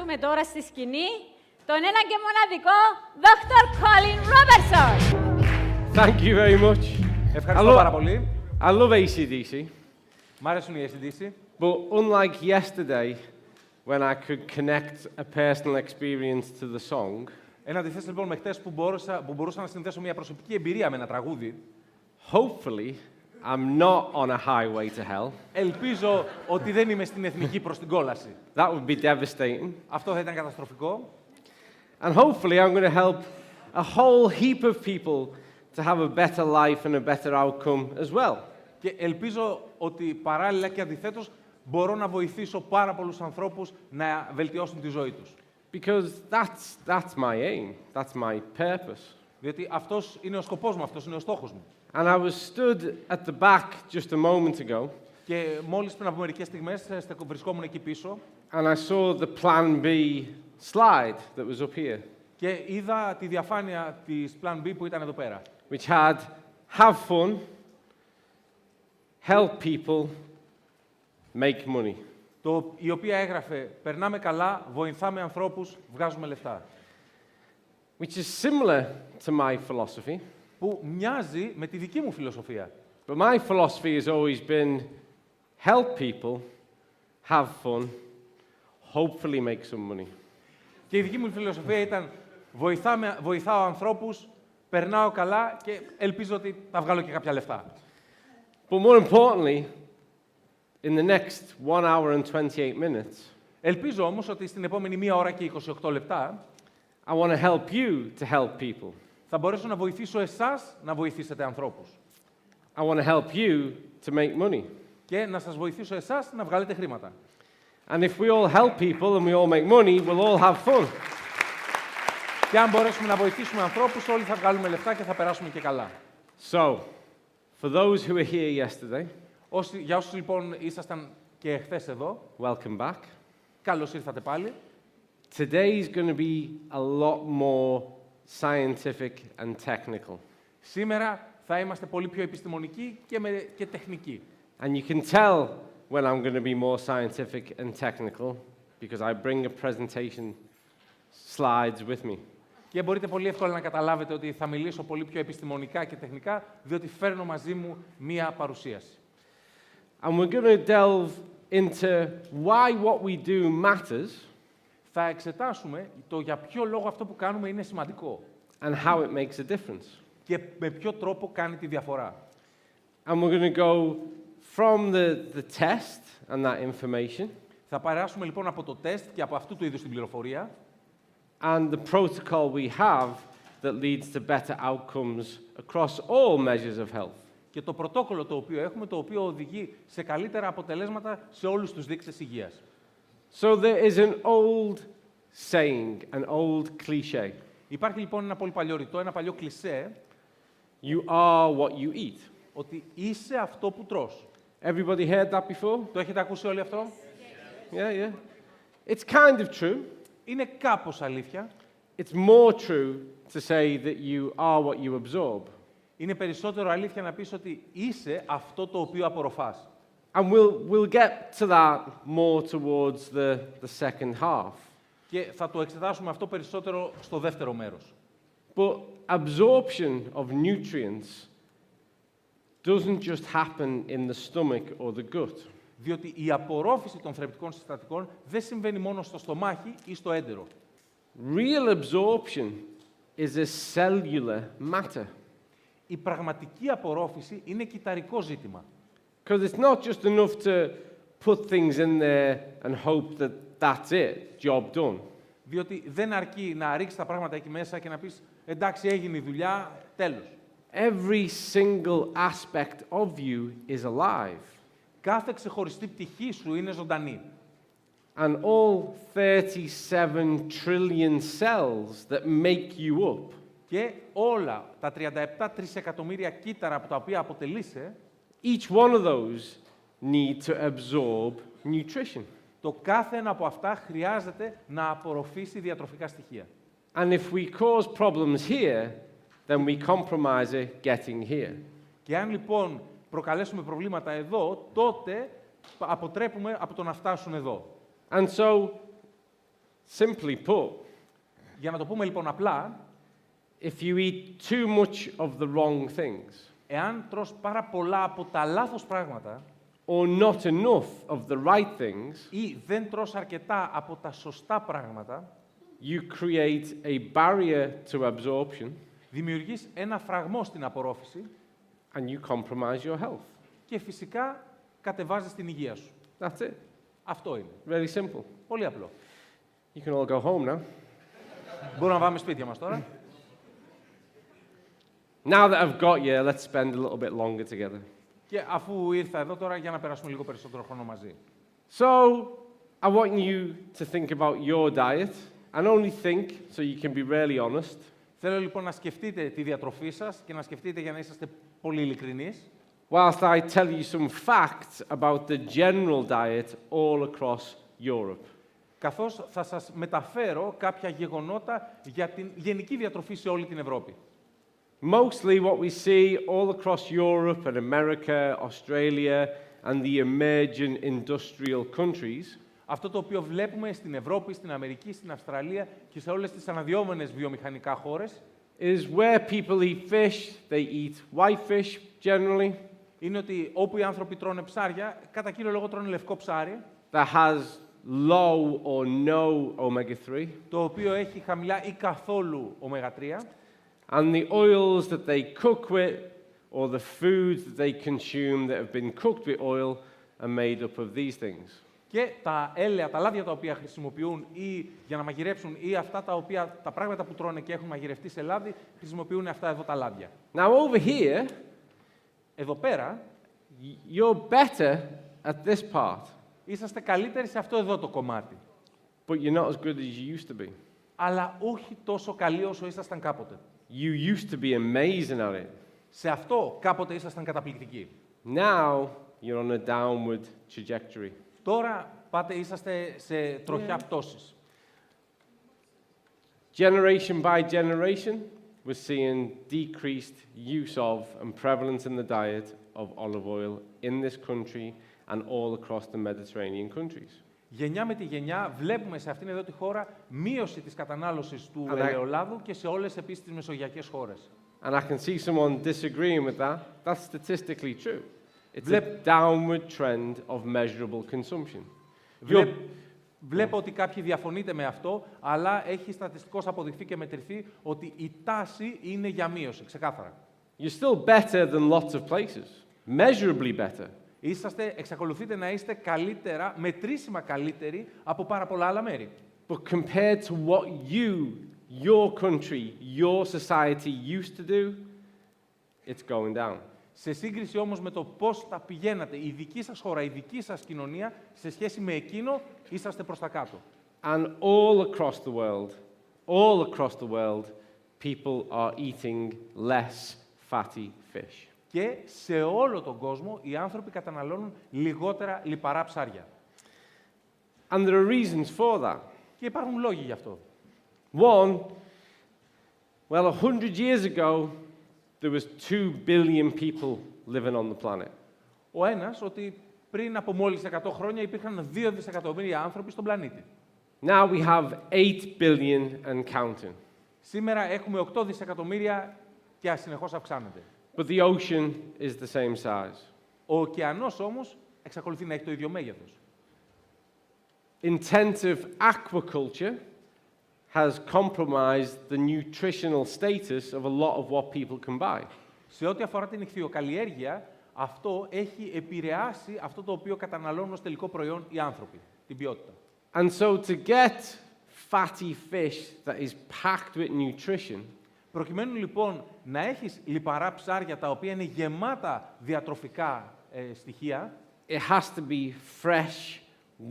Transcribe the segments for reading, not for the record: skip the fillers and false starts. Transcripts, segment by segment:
καλωσορίσουμε τώρα στη σκηνή τον ένα και μοναδικό Dr Colin Robertson. Thank you very much. Ευχαριστώ πάρα πολύ. I love AC/DC. Μ' αρέσουν οι AC/DC. But unlike yesterday, when I could connect a personal experience to the song, Εν αντιθέσει λοιπόν με χτες που μπορούσα να συνδέσω μια προσωπική εμπειρία με ένα τραγούδι, hopefully I'm not on a highway to hell. ελπίζω ότι δεν είμαι στην εθνική προς την κόλαση. That would be devastating. Αυτό θα ήταν καταστροφικό. And hopefully I'm going to help a whole heap of people to have a better life and a better outcome as well. Και ελπίζω ότι παράλληλα και αντιθέτως μπορώ να βοηθήσω πάρα πολλούς ανθρώπους να βελτιώσουν τη ζωή τους. Because that's my aim, that's my purpose. Διότι αυτός είναι ο σκοπός μου, αυτός είναι ο στόχος μου. And I was stood at the back just a moment ago, Και μόλις πριν από μερικές στιγμές βρισκόμουν εκεί πίσω and I saw the Plan B slide that was up here, και είδα τη διαφάνεια της Plan B που ήταν εδώ πέρα. which had have fun, help people, make money. Η οποία έγραφε «Περνάμε καλά, βοηθάμε ανθρώπους, βγάζουμε λεφτά». Which is similar to my philosophy, Που μοιάζει με τη δική μου φιλοσοφία. but my philosophy has always been help people, have fun, hopefully make some money. Και η δική μου φιλοσοφία ήταν βοηθάω ανθρώπους, περνάω καλά και ελπίζω ότι θα βγάλω και κάποια λεφτά. But more importantly, in the next 1 hour and 28 minutes, Ελπίζω όμως ότι στην επόμενη 1 ώρα και 28 λεπτά I want to help you to help people. θα μπορέσω να βοηθήσω εσάς να βοηθήσετε ανθρώπους. I want to help you to make money. Και να σας βοηθήσω εσάς να βγάλετε χρήματα. And if we all help people and we all make money, we'll all have fun. Και αν μπορέσουμε να βοηθήσουμε ανθρώπους, όλοι θα βγάλουμε λεφτά και θα περάσουμε και καλά. So, for those who were here yesterday, Για όσους λοιπόν ήσασταν και χθες εδώ, welcome back. καλώς ήρθατε πάλι. Today is going to be a lot more scientific and technical. Σήμερα θα είμαστε πολύ πιο επιστημονικοί και τεχνικοί. And you can tell when I'm going to be more scientific and technical because I bring a presentation slides with me. Και μπορείτε πολύ εύκολα να καταλάβετε ότι θα μιλήσω πολύ πιο επιστημονικά και τεχνικά, διότι φέρνω μαζί μου μία παρουσίαση. And we're going to delve into why what we do matters Θα εξετάσουμε το για ποιο λόγο αυτό που κάνουμε είναι σημαντικό and how it makes a difference. και με ποιο τρόπο κάνει τη διαφορά. And we're going to go from the test and that information Θα περάσουμε λοιπόν από το τεστ και από αυτού του είδους την πληροφορία and the protocol we have that leads to better outcomes across all measures of health. και το πρωτόκολλο το οποίο έχουμε, το οποίο οδηγεί σε καλύτερα αποτελέσματα σε όλους τους δείκτες υγείας. So there is an old saying, an old cliché. Υπάρχει λοιπόν ένα πολύ παλιό ρητό, ένα παλιό κλισέ, You are what you eat. ότι είσαι αυτό που τρως. Everybody heard that before? Το έχετε ακούσει όλοι αυτό? Yeah, yeah. It's kind of true. Είναι κάπως αλήθεια. It's more true to say that you are what you absorb. Είναι περισσότερο αλήθεια να πεις ότι είσαι αυτό το οποίο απορροφάς. And we'll get to that more towards the second half. Και θα το εξετάσουμε αυτό περισσότερο στο δεύτερο μέρος. But absorption of nutrients doesn't just happen in the stomach or the gut. Διότι η απορρόφηση των θρεπτικών συστατικών δεν συμβαίνει μόνο στο στομάχι ή στο έντερο. Real absorption is a cellular matter. Η πραγματική απορρόφηση είναι κυταρικό ζήτημα. Because it's not just enough to put things in there and hope that that's it, job done. Διότι δεν αρκεί να ρίξεις τα πράγματα εκεί μέσα και να πεις «εντάξει, έγινε η δουλειά, τέλος». Every single aspect of you is alive. Κάθε ξεχωριστή πτυχή σου είναι ζωντανή. And all 37 trillion cells that make you up Και όλα τα 37 τρισεκατομμύρια κύτταρα από τα οποία αποτελείσαι, each one of those need to absorb nutrition. το κάθε ένα από αυτά χρειάζεται να απορροφήσει διατροφικά στοιχεία. And if we cause problems here, then we compromise it getting here. Και αν λοιπόν προκαλέσουμε προβλήματα εδώ, τότε αποτρέπουμε από το να φτάσουν εδώ. And so Simply put, Για να το πούμε λοιπόν απλά, if you eat too much of the wrong things, εάν τρως πάρα πολλά από τα λάθος πράγματα or not enough of the right things, ή δεν τρως αρκετά από τα σωστά πράγματα, you create a barrier to absorption δημιουργείς ένα φραγμό στην απορρόφηση and you compromise your health. και φυσικά κατεβάζεις την υγεία σου. That's it. Αυτό είναι. Really simple. Πολύ απλό. You can all go home now. Μπορούμε να πάμε σπίτια μας τώρα. Now that I've got you, let's spend a little bit longer together. Και αφού ήρθα εδώ τώρα, για να περάσουμε λίγο περισσότερο χρόνο μαζί. So, I want you to think about your diet, and only think so you can be really honest. Θέλω λοιπόν να σκεφτείτε τη διατροφή σας και να σκεφτείτε για να είσαστε πολύ ειλικρινείς. Whilst I tell you some facts about the general diet all across Europe. Καθώς θα σας μεταφέρω κάποια γεγονότα για την γενική διατροφή σε όλη την Ευρώπη. Mostly what we see all across Europe and America, Australia and the emerging industrial countries Αυτό το οποίο βλέπουμε στην Ευρώπη, στην Αμερική, στην Αυστραλία και σε όλες τις αναδυόμενες βιομηχανικά χώρες is where people eat fish, they eat white fish generally, είναι ότι όπου οι άνθρωποι τρώνε ψάρια, κατά κύριο λόγο τρώνε λευκό ψάρι, that has low or no omega-3, το οποίο έχει χαμηλά ή καθόλου ωμέγα-3, and the oils that they cook with or the foods that they consume that have been cooked with oil are made up of these things. και τα έλαια, τα λάδια τα οποία χρησιμοποιούν ή για να μαγειρέψουν ή αυτά τα πράγματα που τρώνε και έχουν μαγειρευτεί σε λάδι, χρησιμοποιούν αυτά εδώ τα λάδια. Now over here, Εδώ πέρα, you're better at this part, είσαστε καλύτεροι σε αυτό εδώ το κομμάτι. but you're not as good as you used to be. Αλλά όχι τόσο καλοί όσο ήσασταν κάποτε. You used to be amazing at it. Σε αυτό κάποτε ήσασταν καταπληκτικοί. Now you're on a downward trajectory. Τώρα είσαστε σε τροχιά πτώσης. Generation by generation, we're seeing decreased use of and prevalence in the diet of olive oil in this country and all across the Mediterranean countries. Γενιά με τη γενιά βλέπουμε σε αυτήν εδώ τη χώρα μείωση της κατανάλωσης του Αλλά- ελαιολάδου και σε όλες επίσης τις μεσογειακές χώρες. And I can see someone disagreeing with that. That's statistically true. It's a downward trend of measurable consumption. Βλέπω ότι κάποιοι διαφωνείτε με αυτό, αλλά έχει στατιστικώς αποδειχθεί και μετρηθεί ότι η τάση είναι για μείωση, ξεκάθαρα. You're still better than lots of places, measurably better. Εξακολουθείτε να είστε καλύτερα, μετρήσιμα καλύτεροι από πάρα πολλά άλλα μέρη. But compared to what your country, your society used to do, it's going down. Σε σύγκριση όμως με το πώς τα πηγαίνατε, η δική σας χώρα, η δική σας κοινωνία, σε σχέση με εκείνο, είσαστε προς τα κάτω. And all across the world, people are eating less fatty fish. Και σε όλο τον κόσμο, οι άνθρωποι καταναλώνουν λιγότερα λιπαρά ψάρια. And there are reasons for that. Και υπάρχουν λόγοι γι' αυτό. One, 100 years ago, there was 2 billion people living on the planet. Ο ένας, ότι πριν από μόλις 100 χρόνια υπήρχαν 2 δισεκατομμύρια άνθρωποι στον πλανήτη. Now we have 8 billion and counting. Σήμερα έχουμε 8 δισεκατομμύρια και συνεχώς αυξάνεται. But the ocean is the same size. Ο ωκεανός όμως εξακολουθεί να έχει το ίδιο μέγεθος. Intensive aquaculture has compromised the nutritional status of a lot of what people can buy. Σε ό,τι αφορά την ιχθυοκαλλιέργεια, αυτό έχει επηρεάσει αυτό το οποίο καταναλώνουν ως τελικό προϊόν οι άνθρωποι, την ποιότητα. And so to get fatty fish that is packed with nutrition, Προκειμένου λοιπόν να έχεις λιπαρά ψάρια τα οποία είναι γεμάτα διατροφικά στοιχεία, it has to be fresh,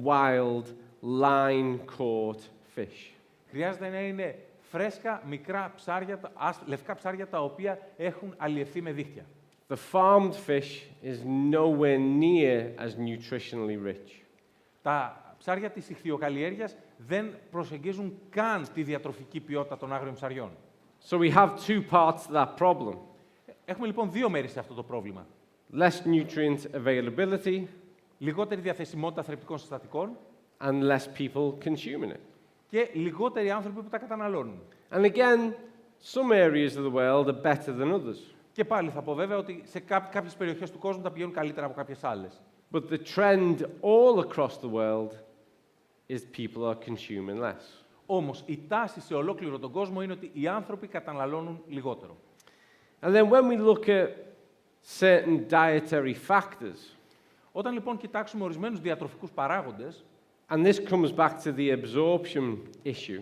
wild, line-caught fish. χρειάζεται να είναι φρέσκα, μικρά ψάρια, λευκά ψάρια τα οποία έχουν αλλιευθεί με δίχτυα. The farmed fish is nowhere near as nutritionally rich. Τα ψάρια της ιχθυοκαλλιέργειας δεν προσεγγίζουν καν τη διατροφική ποιότητα των άγριων ψαριών. So we have 2 parts to that problem. Έχουμε λοιπόν 2 μέρη σε αυτό το πρόβλημα. Less nutrient availability Λιγότερη διαθεσιμότητα θρεπτικών συστατικών and less people consuming it. και λιγότεροι άνθρωποι που τα καταναλώνουν. And again, some areas of the world are better than others. Και πάλι θα πω βέβαια ότι σε κάποιες περιοχές του κόσμου τα πηγαίνουν καλύτερα από κάποιες άλλες. But the trend all across the world is people are consuming less. Όμως η τάση σε ολόκληρο τον κόσμο είναι ότι οι άνθρωποι καταναλώνουν λιγότερο. And then when we look at certain dietary factors, Όταν λοιπόν κοιτάξουμε ορισμένους διατροφικούς παράγοντες, and this comes back to the absorption issue,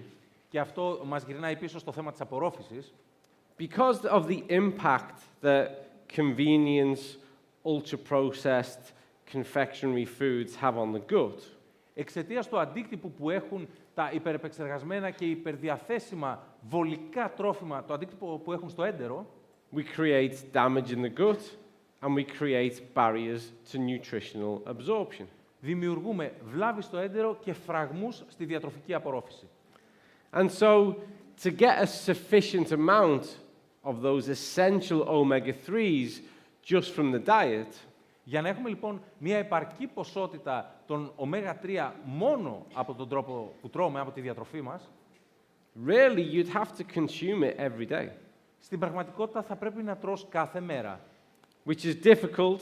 και αυτό μας γυρνάει πίσω στο θέμα της απορρόφησης, because of the impact that convenience, ultra-processed, confectionery foods have on the gut, εξαιτίας του αντίκτυπου που έχουν τα υπερεπεξεργασμένα και υπερδιαθέσιμα βολικά τρόφιμα, το αντίκτυπο που έχουν στο έντερο, we create damage in the gut and we create barriers to nutritional absorption. δημιουργούμε βλάβη στο έντερο και φραγμούς στη διατροφική απορρόφηση. And so, to get a sufficient amount of those essential omega-3s just from the diet, Για να έχουμε λοιπόν μια επαρκή ποσότητα των ω3 μόνο από τον τρόπο που τρώμε, από τη διατροφή μας, really you'd have to consume it every day, στην πραγματικότητα θα πρέπει να τρως κάθε μέρα. which is difficult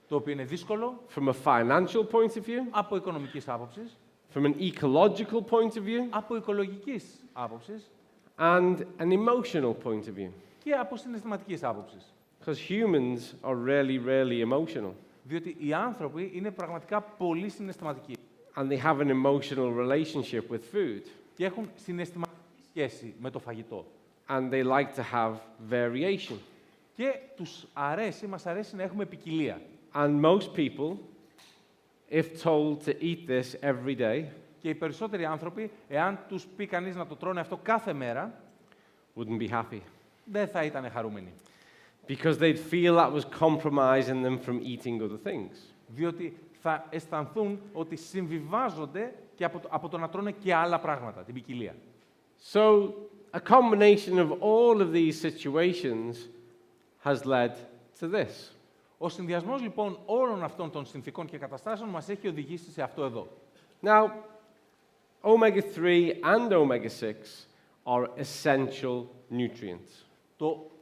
Το οποίο είναι δύσκολο from a financial point of view, από οικονομικής άποψης, from an ecological point of view, από οικολογικής άποψης and an emotional point of view. και από συναισθηματικής άποψης. Because humans are really, really emotional. Διότι οι άνθρωποι είναι πραγματικά πολύ συναισθηματικοί And they have an emotional relationship with food. και έχουν συναισθηματική σχέση με το φαγητό. And they like to have variation. Και μας αρέσει να έχουμε ποικιλία. And most people, if told to eat this every day, Και οι περισσότεροι άνθρωποι, εάν τους πει κανείς να το τρώνε αυτό κάθε μέρα, wouldn't be happy. δεν θα ήταν χαρούμενοι. Because they'd feel that was compromising them from eating other things. Διότι θα αισθανθούν ότι συμβιβάζονται και από το να τρώνε και άλλα πράγματα, την ποικιλία. So, a combination of all of these situations has led to this. Ο συνδυασμός λοιπόν όλων αυτών των συνθηκών και καταστάσεων μας έχει οδηγήσει σε αυτό εδώ. Now, omega-3 and omega-6 are essential nutrients.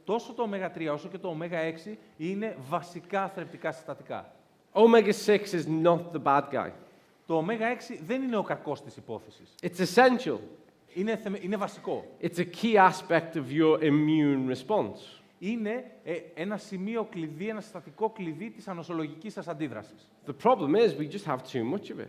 Τόσο το ω3 όσο και το ω6 είναι βασικά θρεπτικά συστατικά. Omega-6 is not the bad guy. Το ω6 δεν είναι ο κακός της υπόθεσης. It's essential. Είναι βασικό. It's a key aspect of your immune response. Είναι ένα σημείο κλειδί, ένα συστατικό κλειδί της ανοσολογικής σας αντίδρασης. The problem is we just have too much of it.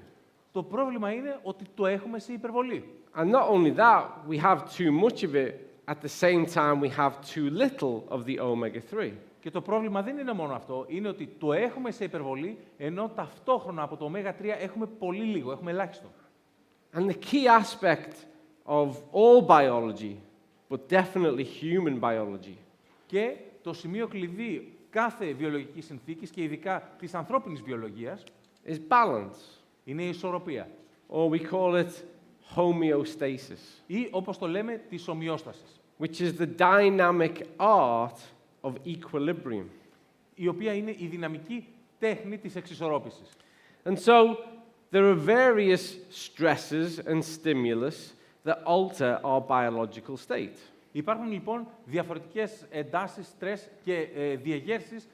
Το πρόβλημα είναι ότι το έχουμε σε υπερβολή. And not only that, we have too much of it, at the same time we have too little of the omega-3. Και το πρόβλημα δεν είναι μόνο αυτό, είναι ότι το έχουμε σε υπερβολή, ενώ ταυτόχρονα από το ω3 έχουμε πολύ λίγο, έχουμε ελάχιστο. And the key aspect of all biology, but definitely human biology, Και το σημείο κλειδί κάθε βιολογικής συνθήκης και ειδικά της ανθρώπινης βιολογίας is balance, είναι η ισορροπία. or we call it homeostasis, Ή όπως το λέμε, της ομοιόστασης. which is the dynamic art of equilibrium. Η οποία είναι η δυναμική τέχνη της εξισορρόπησης. And so, there are various stresses and stimulus that alter our biological state. Υπάρχουν λοιπόν διαφορετικές εντάσεις, στρες και διεγέρσεις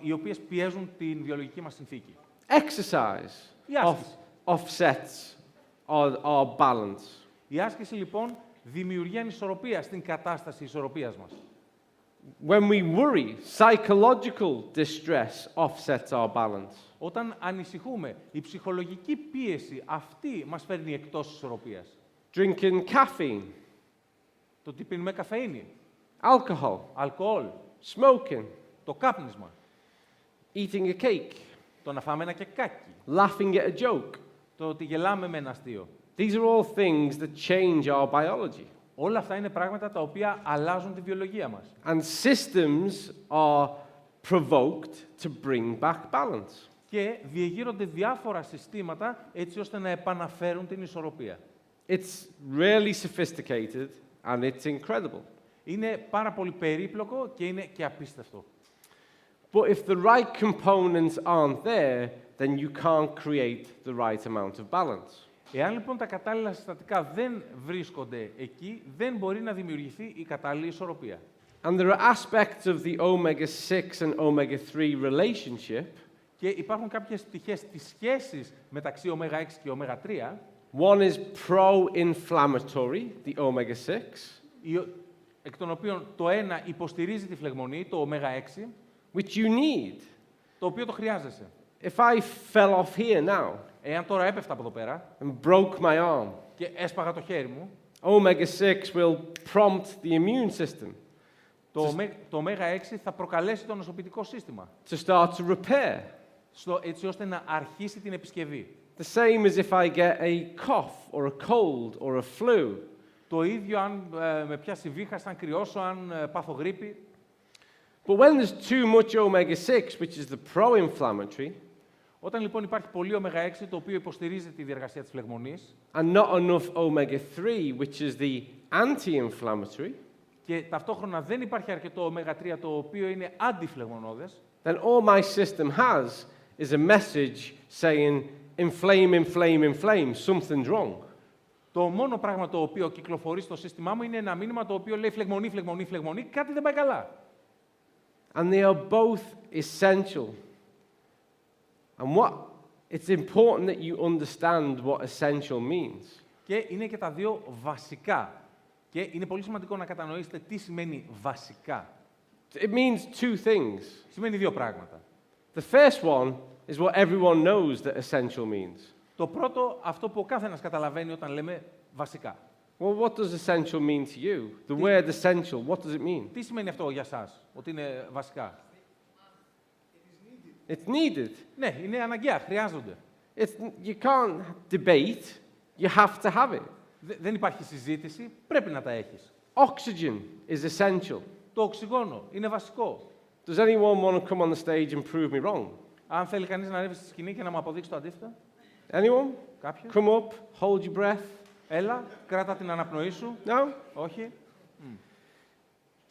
οι οποίες πιέζουν την βιολογική μας συνθήκη. Exercise Η άσκηση. offsets our balance. Η άσκηση λοιπόν δημιουργεί ανισορροπία στην κατάσταση ισορροπίας μας. When we worry, psychological distress offsets our balance. Όταν ανησυχούμε, η ψυχολογική πίεση αυτή μας φέρνει εκτός ισορροπίας. Drinking caffeine, Το τι πίνουμε καφεΐνη, alcohol, αλκοόλ, smoking, το κάπνισμα, eating a cake, το να φάμε ένα κεκάκι, laughing at a joke. το ότι γελάμε με ένα αστείο. These are all things that change our biology. Όλα αυτά είναι πράγματα τα οποία αλλάζουν τη βιολογία μας. And systems are provoked to bring back balance. Και διεγείρονται διάφορα συστήματα έτσι ώστε να επαναφέρουν την ισορροπία. It's really sophisticated and it's incredible. Είναι πάρα πολύ περίπλοκο και είναι και απίστευτο. But if the right components aren't there, then you can't create the right amount of balance. Εάν λοιπόν τα κατάλληλα συστατικά δεν βρίσκονται εκεί, δεν μπορεί να δημιουργηθεί η κατάλληλη ισορροπία. And there are aspects of the omega-6 and omega-3 relationship. Και υπάρχουν κάποιες πτυχές της σχέσης μεταξύ ω6 και ω3. One is pro-inflammatory, the omega-6. Εκ των οποίων το ένα υποστηρίζει τη φλεγμονή, το ω6, Which you need. το οποίο το χρειάζεσαι. If I fell off here now Εάν τώρα έπεφτα από εδώ πέρα and broke my arm, και έσπαγα το χέρι μου, omega-6 will prompt the immune system το ω6 θα προκαλέσει το νοσοποιητικό σύστημα, to start to repair. έτσι ώστε να αρχίσει την επισκευή. The same as if I get a cough or a cold or a flu. Το ίδιο αν με πιάσει βήχα, αν κρυώσω, αν πάθω γρίπη. But when there's too much omega-6, which is the pro-inflammatory, Όταν λοιπόν υπάρχει πολύ ω6, το οποίο υποστηρίζει τη διεργασία της φλεγμονής, and not enough omega-3, which is the anti-inflammatory, και ταυτόχρονα δεν υπάρχει αρκετό ω3, το οποίο είναι αντιφλεγμονώδες, then all my system has is a message saying, inflame, inflame, inflame, something's wrong. το μόνο πράγμα το οποίο κυκλοφορεί στο σύστημά μου είναι ένα μήνυμα το οποίο λέει φλεγμονή, φλεγμονή, φλεγμονή, κάτι δεν πάει καλά. And they are both essential. And it's important that you understand what essential means. Και είναι και τα δύο βασικά. Και είναι πολύ σημαντικό να κατανοήσετε τι σημαίνει βασικά. It means two things. Σημαίνει δύο πράγματα. The first one is what everyone knows that essential means. Το πρώτο, αυτό που ο καθένας καταλαβαίνει όταν λέμε βασικά. Well, what does essential mean to you? The word essential, what does it mean? Τι σημαίνει αυτό για σας, ότι είναι βασικά? It's needed. Ναι, είναι αναγκαία, χρειάζονται. You can't debate, you have to have it. Δεν υπάρχει συζήτηση, πρέπει να τα έχεις. Oxygen is essential. Το οξυγόνο είναι βασικό. Does anyone want to come on the stage and prove me wrong? Αν θέλει κανείς να ανέβει στη σκηνή και να μου αποδείξει το αντίθετο. Anyone? Κάποιος? Come up, hold your breath. Έλα, κράτα την αναπνοή σου. No? Όχι.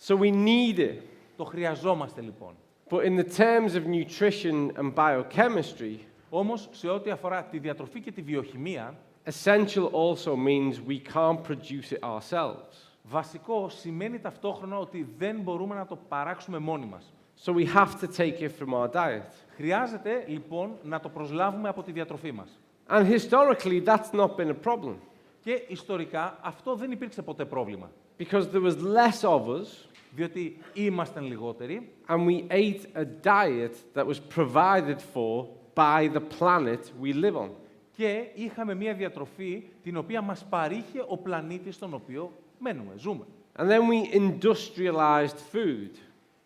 So we need it. Το χρειαζόμαστε λοιπόν. But in the terms of nutrition and biochemistry, Όμως, σε ό,τι αφορά τη διατροφή και τη βιοχημία, essential also means we can't produce it ourselves. βασικό σημαίνει ταυτόχρονα ότι δεν μπορούμε να το παράξουμε μόνοι μας. So we have to take it from our diet. Χρειάζεται, λοιπόν, να το προσλάβουμε από τη διατροφή μας. And historically, that's not been a problem. Και ιστορικά αυτό δεν υπήρξε ποτέ πρόβλημα. Because there was less of us, Διότι ήμασταν λιγότεροι and we ate a diet that was provided for by the planet we live on. και είχαμε μια διατροφή την οποία μας παρήχε ο πλανήτης στον οποίο μένουμε, ζούμε. And then we industrialized food.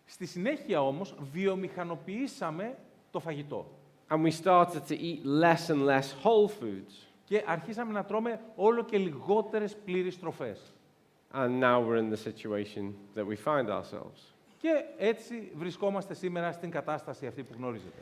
Στη συνέχεια όμως βιομηχανοποιήσαμε το φαγητό And we started to eat less and less whole foods. και αρχίσαμε να τρώμε όλο και λιγότερες πλήρεις τροφές. And now we're in the situation that we find ourselves. Και έτσι βρισκόμαστε σήμερα στην κατάσταση αυτή που γνωρίζετε.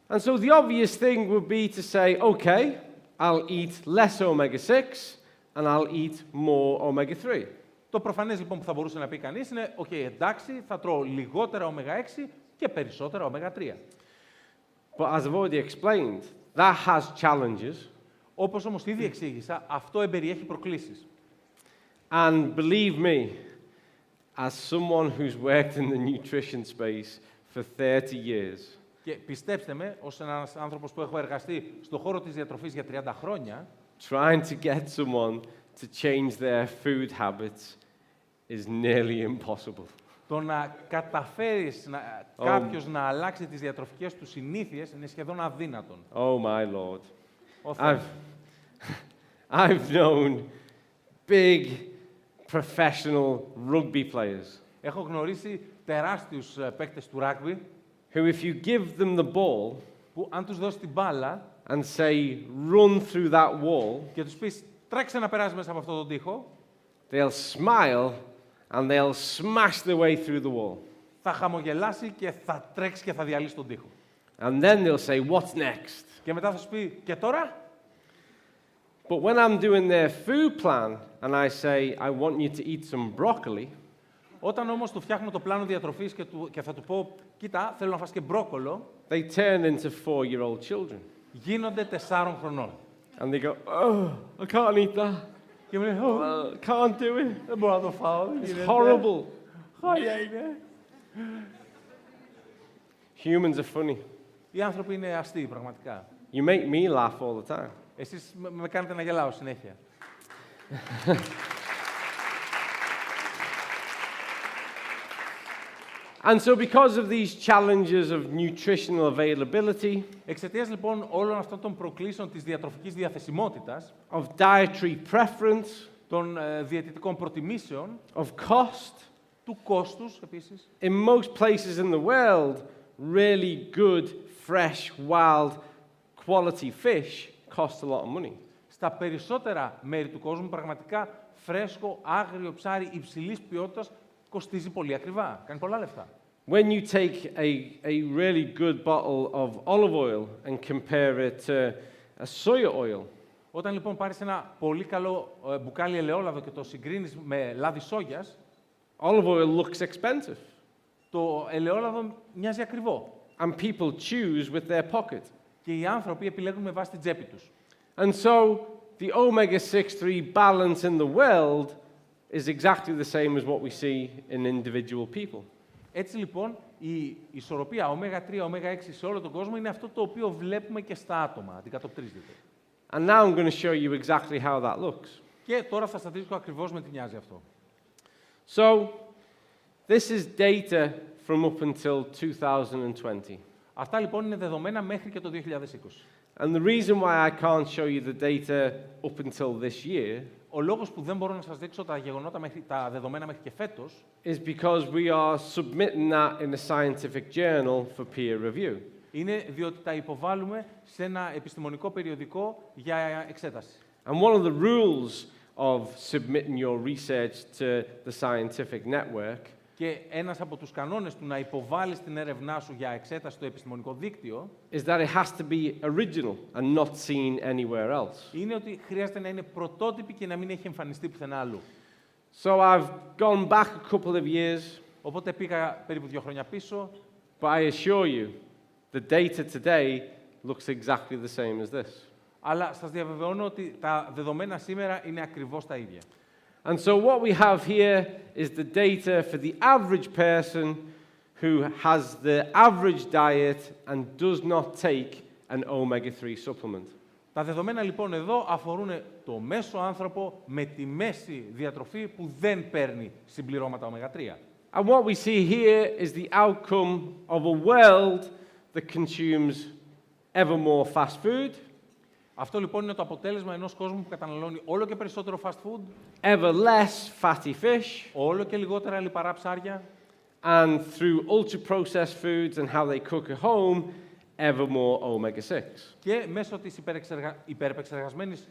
And so the obvious thing would be to say, okay, I'll eat less omega-6 and I'll eat more omega-3. Το προφανές λοιπόν που θα μπορούσε να πει κανείς είναι «ΟΚ, εντάξει, θα τρώω λιγότερα ω6 και περισσότερα ω3». But as I've already explained, that has challenges. Όπως όμως ήδη εξήγησα, αυτό εμπεριέχει προκλήσεις. And believe me, as someone who's worked in the nutrition space for 30 years, Και πιστέψτε με, ως ένας άνθρωπος που έχω εργαστεί στον χώρο της διατροφής για 30 χρόνια, trying to get someone to change their food habits is nearly impossible. το να καταφέρεις κάποιος να αλλάξει τις διατροφικές του συνήθειες είναι σχεδόν αδύνατον. Oh my Lord. Ω Θεέ. I've known big professional rugby players Έχω γνωρίσει τεράστιους παίκτες του ράγμπι who, if you give them the ball που αν τους δώσεις την μπάλα and say, run through that wall, και τους πεις τρέξε να περάσεις μέσα από αυτόν τον τοίχο, they'll smile and they'll smash their way through the wall. θα χαμογελάσει και θα τρέξει και θα διαλύσει τον τοίχο. And then they'll say, what's next? Και μετά θα σου πει και τώρα. But when I'm doing their food plan and I say, I want you to eat some broccoli, Όταν όμως του φτιάχνω το πλάνο διατροφής και θα του πω κοίτα, θέλω να φας και μπρόκολο, they turn into 4-year-old children. γίνονται 4 χρονών. And they go, oh, I can't eat that. Και μου λένε, I can't do it. δεν μπορώ να το φάω. It's horrible. Χάλια είναι. Humans are funny. Οι άνθρωποι είναι αστείοι, πραγματικά. You make me laugh all the time. Εσείς με κάνετε να γελάω συνέχεια. And so because of these challenges of nutritional availability, Εξαιτίας λοιπόν όλων αυτών των προκλήσεων της διατροφικής διαθεσιμότητας, of dietary preference, των διαιτητικών προτιμήσεων, of cost, του κόστους επίσης, in most places in the world, really good, fresh, wild, quality fish cost a lot of money. στα περισσότερα μέρη του κόσμου πραγματικά φρέσκο, άγριο ψάρι υψηλής ποιότητας κοστίζει πολύ ακριβά. Κάνει πολλά λεφτά. When you take a really good bottle of olive oil and compare it to a soya oil, Όταν λοιπόν πάρεις ένα πολύ καλό μπουκάλι ελαιόλαδο και το συγκρίνεις με λάδι σόγιας, olive oil looks expensive. το ελαιόλαδο μοιάζει ακριβό. And people choose with their pocket. Και οι άνθρωποι επιλέγουν με βάση την τσέπη τους. And so the omega-6-3 balance in the world is exactly the same as what we see in individual people. Έτσι λοιπόν, η ισορροπία ω3, ω6 σε όλο τον κόσμο είναι αυτό το οποίο βλέπουμε και στα άτομα, αντικατοπτρίζεται. And now I'm going to show you exactly how that looks. Και τώρα θα σας δείξω ακριβώς με τι μοιάζει αυτό. So this is data from up until 2020. Αυτά λοιπόν είναι δεδομένα μέχρι και το 2020. And the reason why I can't show you the data up until this year Ο λόγος που δεν μπορώ να σας δείξω τα δεδομένα μέχρι και φέτος is because we are submitting that in a scientific journal for peer review. είναι διότι τα υποβάλλουμε σε ένα επιστημονικό περιοδικό για εξέταση. And one of the rules of submitting your research to the scientific network Και ένας από τους κανόνες του να υποβάλεις την έρευνά σου για εξέταση στο επιστημονικό δίκτυο is that it has to be original and not seen anywhere else. είναι ότι χρειάζεται να είναι πρωτότυπη και να μην έχει εμφανιστεί πουθενά αλλού. So I've gone back a couple of years, Οπότε πήγα περίπου 2 χρόνια πίσω, but I assure you, the data today looks exactly the same as this. αλλά σας διαβεβαιώνω ότι τα δεδομένα σήμερα είναι ακριβώς τα ίδια. And so what we have here is the data for the average person who has the average diet and does not take an omega-3 supplement. Τα δεδομένα λοιπόν εδώ αφορούν το μέσο άνθρωπο με τη μέση διατροφή που δεν παίρνει συμπληρώματα ω3. And what we see here is the outcome of a world that consumes ever more fast food, Αυτό λοιπόν είναι το αποτέλεσμα ενός κόσμου που καταναλώνει όλο και περισσότερο fast food, ever less fatty fish, όλο και λιγότερα λιπαρά ψάρια and through ultra-processed foods and how they cook at home, ever more omega-6. και μέσω της υπερεπεξεργασμένης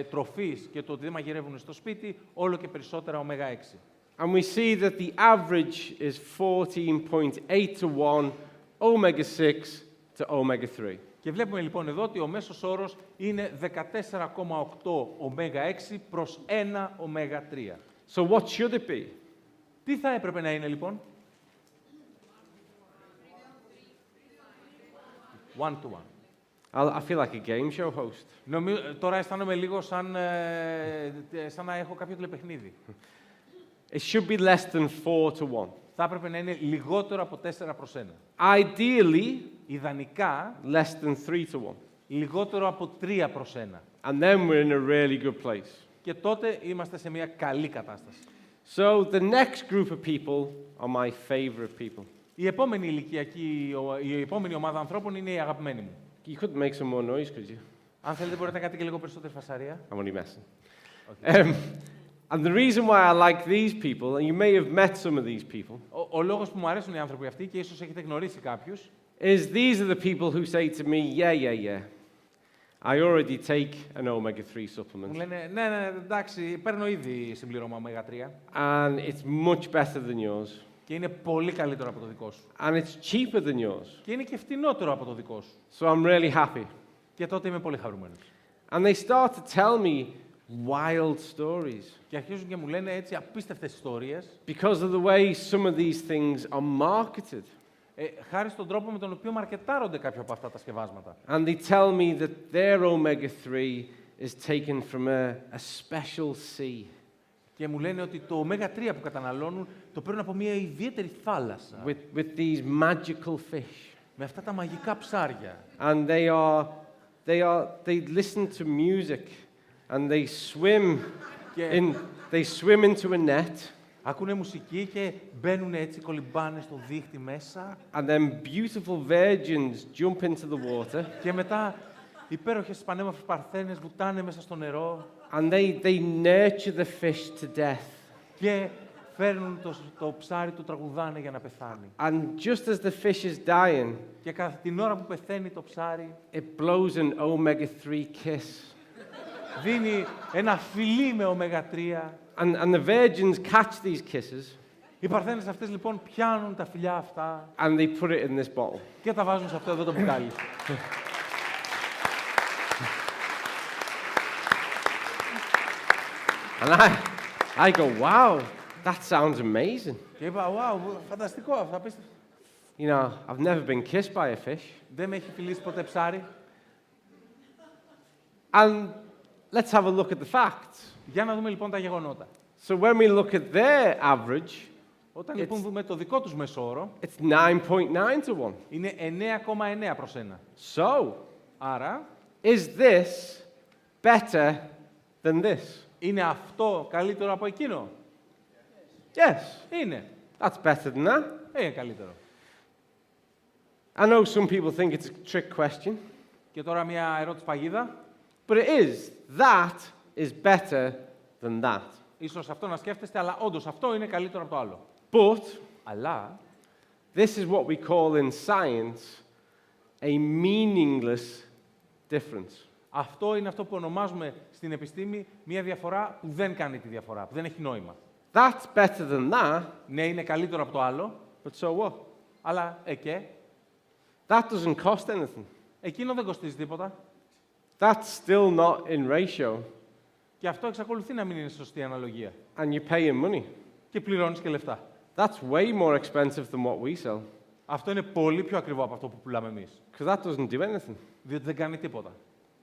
τροφής και το ότι δεν μαγειρεύουν στο σπίτι, όλο και περισσότερα ω6. And we see that the average is 14.8 to 1 omega-6 to omega-3. Και βλέπουμε λοιπόν εδώ ότι ο μέσος όρος είναι 14,8 ω6 προς 1 ω3. So what should it be? Τι θα έπρεπε να είναι λοιπόν? 1 to 1. I feel like a game show host. Τώρα αισθάνομαι λίγο σαν να έχω κάποιο τηλεπαιχνίδι. It should be less than 4 to 1. Θα έπρεπε να είναι λιγότερο από 4 προς 1. Ideally, Ιδανικά, less than 3 to 1. λιγότερο από 3 προς 1. And then we're in a really good place. Και τότε είμαστε σε μια καλή κατάσταση. So the next group of people are my favorite people. Η επόμενη ομάδα ανθρώπων είναι η αγαπημένη μου. You couldn't make some more noise, could you? Αν θέλετε μπορείτε να κάνετε και λίγο περισσότερη φασαρία. I'm only messing. And the reason why I like these people, and you may have met some of these people, Ο λόγος που μου αρέσουν οι άνθρωποι αυτοί και ίσως έχετε γνωρίσει κάποιους, is these are the people who say to me, yeah, I already take an omega-3 μου supplement, λένε ναι, εντάξει, παίρνω ήδη συμπληρώμα ω3 and it's much better than yours, και είναι πολύ καλύτερο από το δικό σου. and it's cheaper than yours. Και είναι και φτηνότερο από το δικό σου. So I'm really happy. Και τότε είμαι πολύ χαρούμενος. And they start to tell me wild stories Και αρχίζουν και μου λένε έτσι απίστευτες ιστορίες, because of the way some of these things are marketed. Χάρη στον τρόπο με τον οποίο μαρκετάρονται κάποια από αυτά τα σκευάσματα. And they tell me that their omega-3 is taken from a special sea. Και μου λένε ότι το ω3 που καταναλώνουν το παίρνουν από μια ιδιαίτερη θάλασσα. With these magical fish. Με αυτά τα μαγικά ψάρια. And they listen to music and they swim into a net. Ακούνε μουσική και μπαίνουν έτσι, κολυμπάνε στο δίχτυ μέσα. And then beautiful virgins jump into the water. Και μετά υπέροχες πανέμορφες παρθένες βουτάνε μέσα στο νερό. And they nurture the fish to death. Και φέρνουν το ψάρι, του τραγουδάνε για να πεθάνει. And just as the fish is dying, Και κατά την ώρα που πεθαίνει το ψάρι, it blows an omega-3 kiss. δίνει ένα φιλί με ω3. And the virgins catch these kisses. Οι παρθένες αυτές λοιπόν πιάνουν τα φιλιά αυτά. And they put it in this bottle. Και τα βάζουν σε αυτό εδώ το μπουκάλι. And I go, wow, that sounds amazing. Και είπα, wow, φανταστικό αυτό, απίστευτο. You know, I've never been kissed by a fish. Δεν με έχει φιλήσει ποτέ ψάρι. And let's have a look at the facts. Για να δούμε λοιπόν τα γεγονότα. So when we look at their average, Όταν λοιπόν δούμε το δικό τους μεσόωρο, it's 9.9 to 1. είναι 9,9 προς 1. So, Άρα, is this better than this? είναι αυτό καλύτερο από εκείνο? Yes, Είναι. that's better than that. Είναι καλύτερο. I know some people think it's a trick question, Και τώρα μια ερώτηση παγίδα. but it is. That is better than that. Ίσως αυτό να σκέφτεστε, αλλά όντως αυτό είναι καλύτερο από το άλλο. But Αλλά this is what we call in science a meaningless difference. αυτό είναι αυτό που ονομάζουμε στην επιστήμη μια διαφορά που δεν κάνει τη διαφορά, που δεν έχει νόημα. That's better than that, Ναι, είναι καλύτερο από το άλλο, but so what? αλλά και That doesn't cost anything. εκείνο δεν κοστίζει τίποτα. That's still not in ratio, Και αυτό εξακολουθεί να μην είναι σωστή αναλογία. and you pay in money. Και πληρώνεις και λεφτά. That's way more expensive than what we sell, Αυτό είναι πολύ πιο ακριβό από αυτό που πουλάμε εμείς. because that doesn't do anything. Διότι δεν κάνει τίποτα.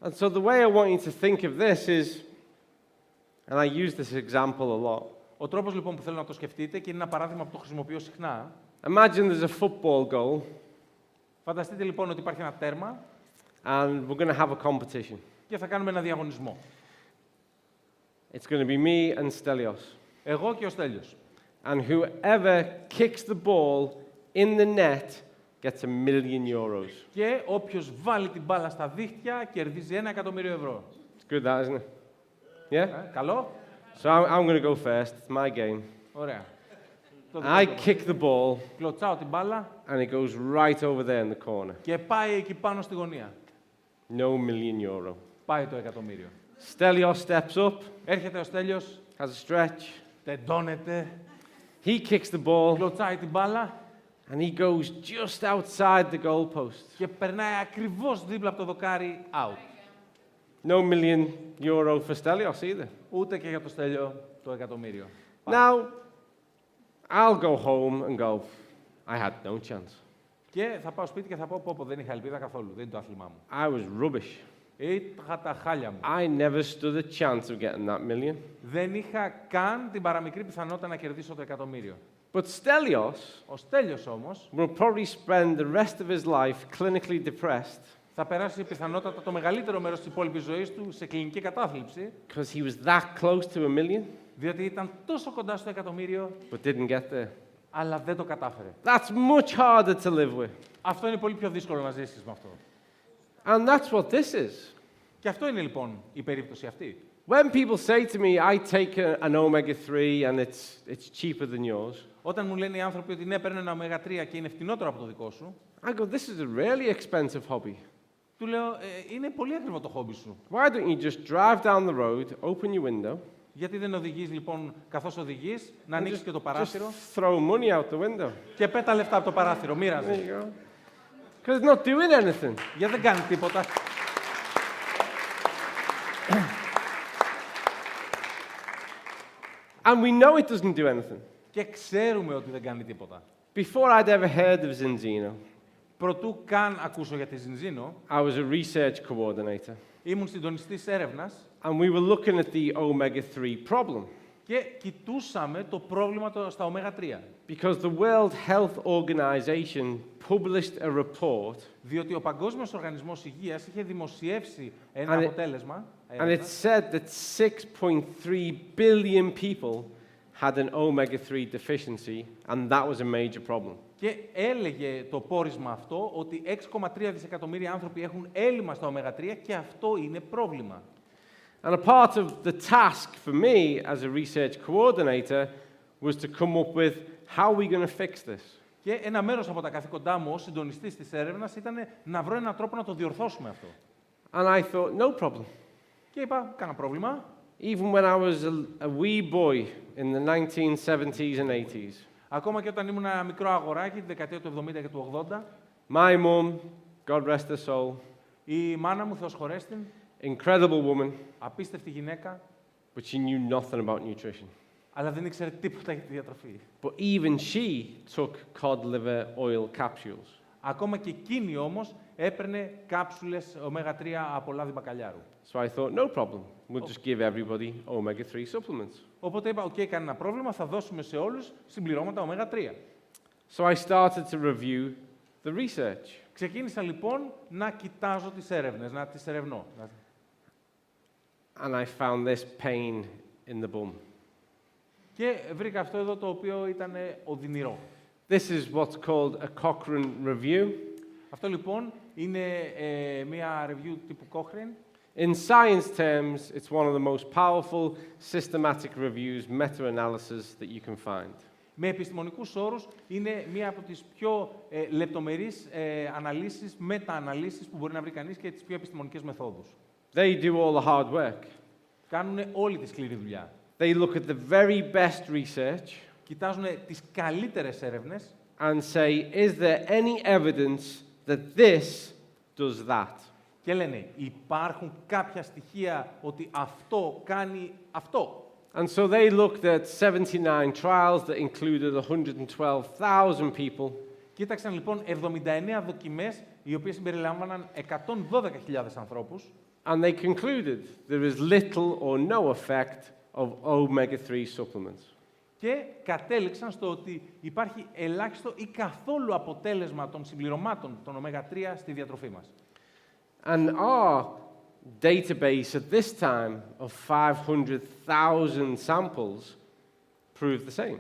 And so the way I want you to think of this is, and I use this example a lot. Ο τρόπος λοιπόν που θέλω να το σκεφτείτε, και είναι ένα παράδειγμα που το χρησιμοποιώ συχνά. Imagine there's a football goal, Φανταστείτε λοιπόν ότι υπάρχει ένα τέρμα and we're going to have a competition. και θα κάνουμε ένα διαγωνισμό. It's going to be me and Stelios. Εγώ και ο Στέλιος. And whoever kicks the ball in the net gets $1 million. Και όποιος βάλει την μπάλα στα δίχτυα κερδίζει €1.000.000. It's good, that, isn't it? Yeah? Καλό. So I'm going to go first. It's my game. Ωραία. I kick the ball, Κλωτσάω την μπάλα and it goes right over there in the corner. και πάει εκεί πάνω στη γωνία. No $1 million. Πάει το εκατομμύριο. Stelios steps up, Έρχεται ο Στέλιος, has a stretch. τεντώνεται, He kicks the ball, κλωτσάει την μπάλα and he goes just outside the goalpost. και περνάει ακριβώς δίπλα από το δοκάρι out. No $1 million for Stelios either. Ούτε και για το Στέλιο το εκατομμύριο. Now, I'll go home and go, I had no chance. Και θα πάω σπίτι και θα πω, δεν είχα ελπίδα καθόλου, δεν είναι το άθλημά μου. I was rubbish. Είχα τα χάλια μου. I never stood a chance of getting that $1 million. Δεν είχα καν την παραμικρή πιθανότητα να κερδίσω το εκατομμύριο. But Stelios Ο Στέλιος όμως will probably spend the rest of his life clinically depressed θα περάσει πιθανότατα το μεγαλύτερο μέρος της υπόλοιπης ζωής του σε κλινική κατάθλιψη, because he was that close to $1 million, διότι ήταν τόσο κοντά στο εκατομμύριο, but didn't get there. αλλά δεν το κατάφερε. That's much harder to live with. Αυτό είναι πολύ πιο δύσκολο να ζήσεις με αυτό. And that's what this is. Και αυτό είναι λοιπόν η περίπτωση αυτή. When people say to me, I take an omega-3 and it's cheaper than yours, Όταν μου λένε οι άνθρωποι ότι ναι, παίρνω ένα ω3 και είναι φτηνότερο από το δικό σου, I go, this is a really expensive hobby. του λέω, είναι πολύ ακριβό το χόμπι σου. Why don't you just drive down the road, open your window, Γιατί δεν οδηγείς λοιπόν, καθώς οδηγείς, να and ανοίξεις και το παράθυρο just throw money out the window? και πέτα λεφτά από το παράθυρο, There μοίραζε. you go. Because it's not doing anything. Γιατί δεν κάνει τίποτα. And we know it doesn't do anything. Και ξέρουμε ότι δεν κάνει τίποτα. Before I'd ever heard of Zinzino, Προτού καν ακούσω για τη ζυνζίνο, I was a research coordinator, ήμουν συντονιστής έρευνας and we were looking at the omega-3 problem. και κοιτούσαμε το πρόβλημα στα ωμέγα-3. Because the World Health Organization published a report, Διότι ο Παγκόσμιος Οργανισμός Υγείας είχε δημοσιεύσει ένα And it- αποτέλεσμα and it έρευνας, said that 6.3 billion people had an omega-3 deficiency, and that was a major problem. και έλεγε το πόρισμα αυτό ότι 6,3 δισεκατομμύρια άνθρωποι έχουν έλλειμμα στα ωμέγα-3 και αυτό είναι πρόβλημα. And a part of the task for me as a research coordinator was to come up with how are we going to fix this? Και ένα μέρος από τα καθήκοντά μου ως συντονιστής της έρευνας ήταν να βρω έναν τρόπο να το διορθώσουμε αυτό. And I thought, no problem. Και είπα, κάνα πρόβλημα. Even when I was a wee boy in the 1970s and 80s, Ακόμα και όταν ήμουν ένα μικρό αγοράκι, τη δεκαετία του 70 και του 80, my mum, God rest her soul, η μάνα μου, Θεός χωρέσει την, incredible woman, απίστευτη γυναίκα, but she knew nothing about nutrition. αλλά δεν ήξερε τίποτα για τη διατροφή. But even she took cod liver oil capsules. Ακόμα και εκείνη όμως έπαιρνε κάψουλες ωμέγα-3 από λάδι μπακαλιάρου. So I thought, no problem. We'll just give everybody omega-3 supplements. Οπότε είπα, οκ, κανένα πρόβλημα, θα δώσουμε σε όλους συμπληρώματα ωμέγα-3. So I started to review the research. Ξεκίνησα λοιπόν να κοιτάζω τις έρευνες, να τις ερευνώ. And I found this pain in the bum. Και βρήκα αυτό εδώ το οποίο ήταν οδυνηρό. This is what's called a Cochrane review. Αυτό λοιπόν είναι μία review τύπου Cochrane. In science terms, it's one of the most powerful systematic reviews, meta-analysis that you can find. Με επιστημονικούς όρους είναι μία από τις πιο λεπτομερείς αναλύσεις, μετα-αναλύσεις που μπορεί να βρει κανείς και τις πιο επιστημονικές μεθόδους. They do all the hard work. Κάνουν όλη τη σκληρή δουλειά. They look at the very best research Κοιτάζουν τις καλύτερες έρευνες and say, is there any evidence that this does that? και λένε υπάρχουν κάποια στοιχεία ότι αυτό κάνει αυτό. And so they looked at 79 trials that included 112,000 people. Κοίταξαν λοιπόν 79 δοκιμές οι οποίες συμπεριλάμβαναν 112.000 ανθρώπους And they concluded there is little or no effect of omega-3 supplements. και κατέληξαν στο ότι υπάρχει ελάχιστο ή καθόλου αποτέλεσμα των συμπληρωμάτων των ωμέγα-3 στη διατροφή μας. And our database at this time of 500,000 samples proved the same.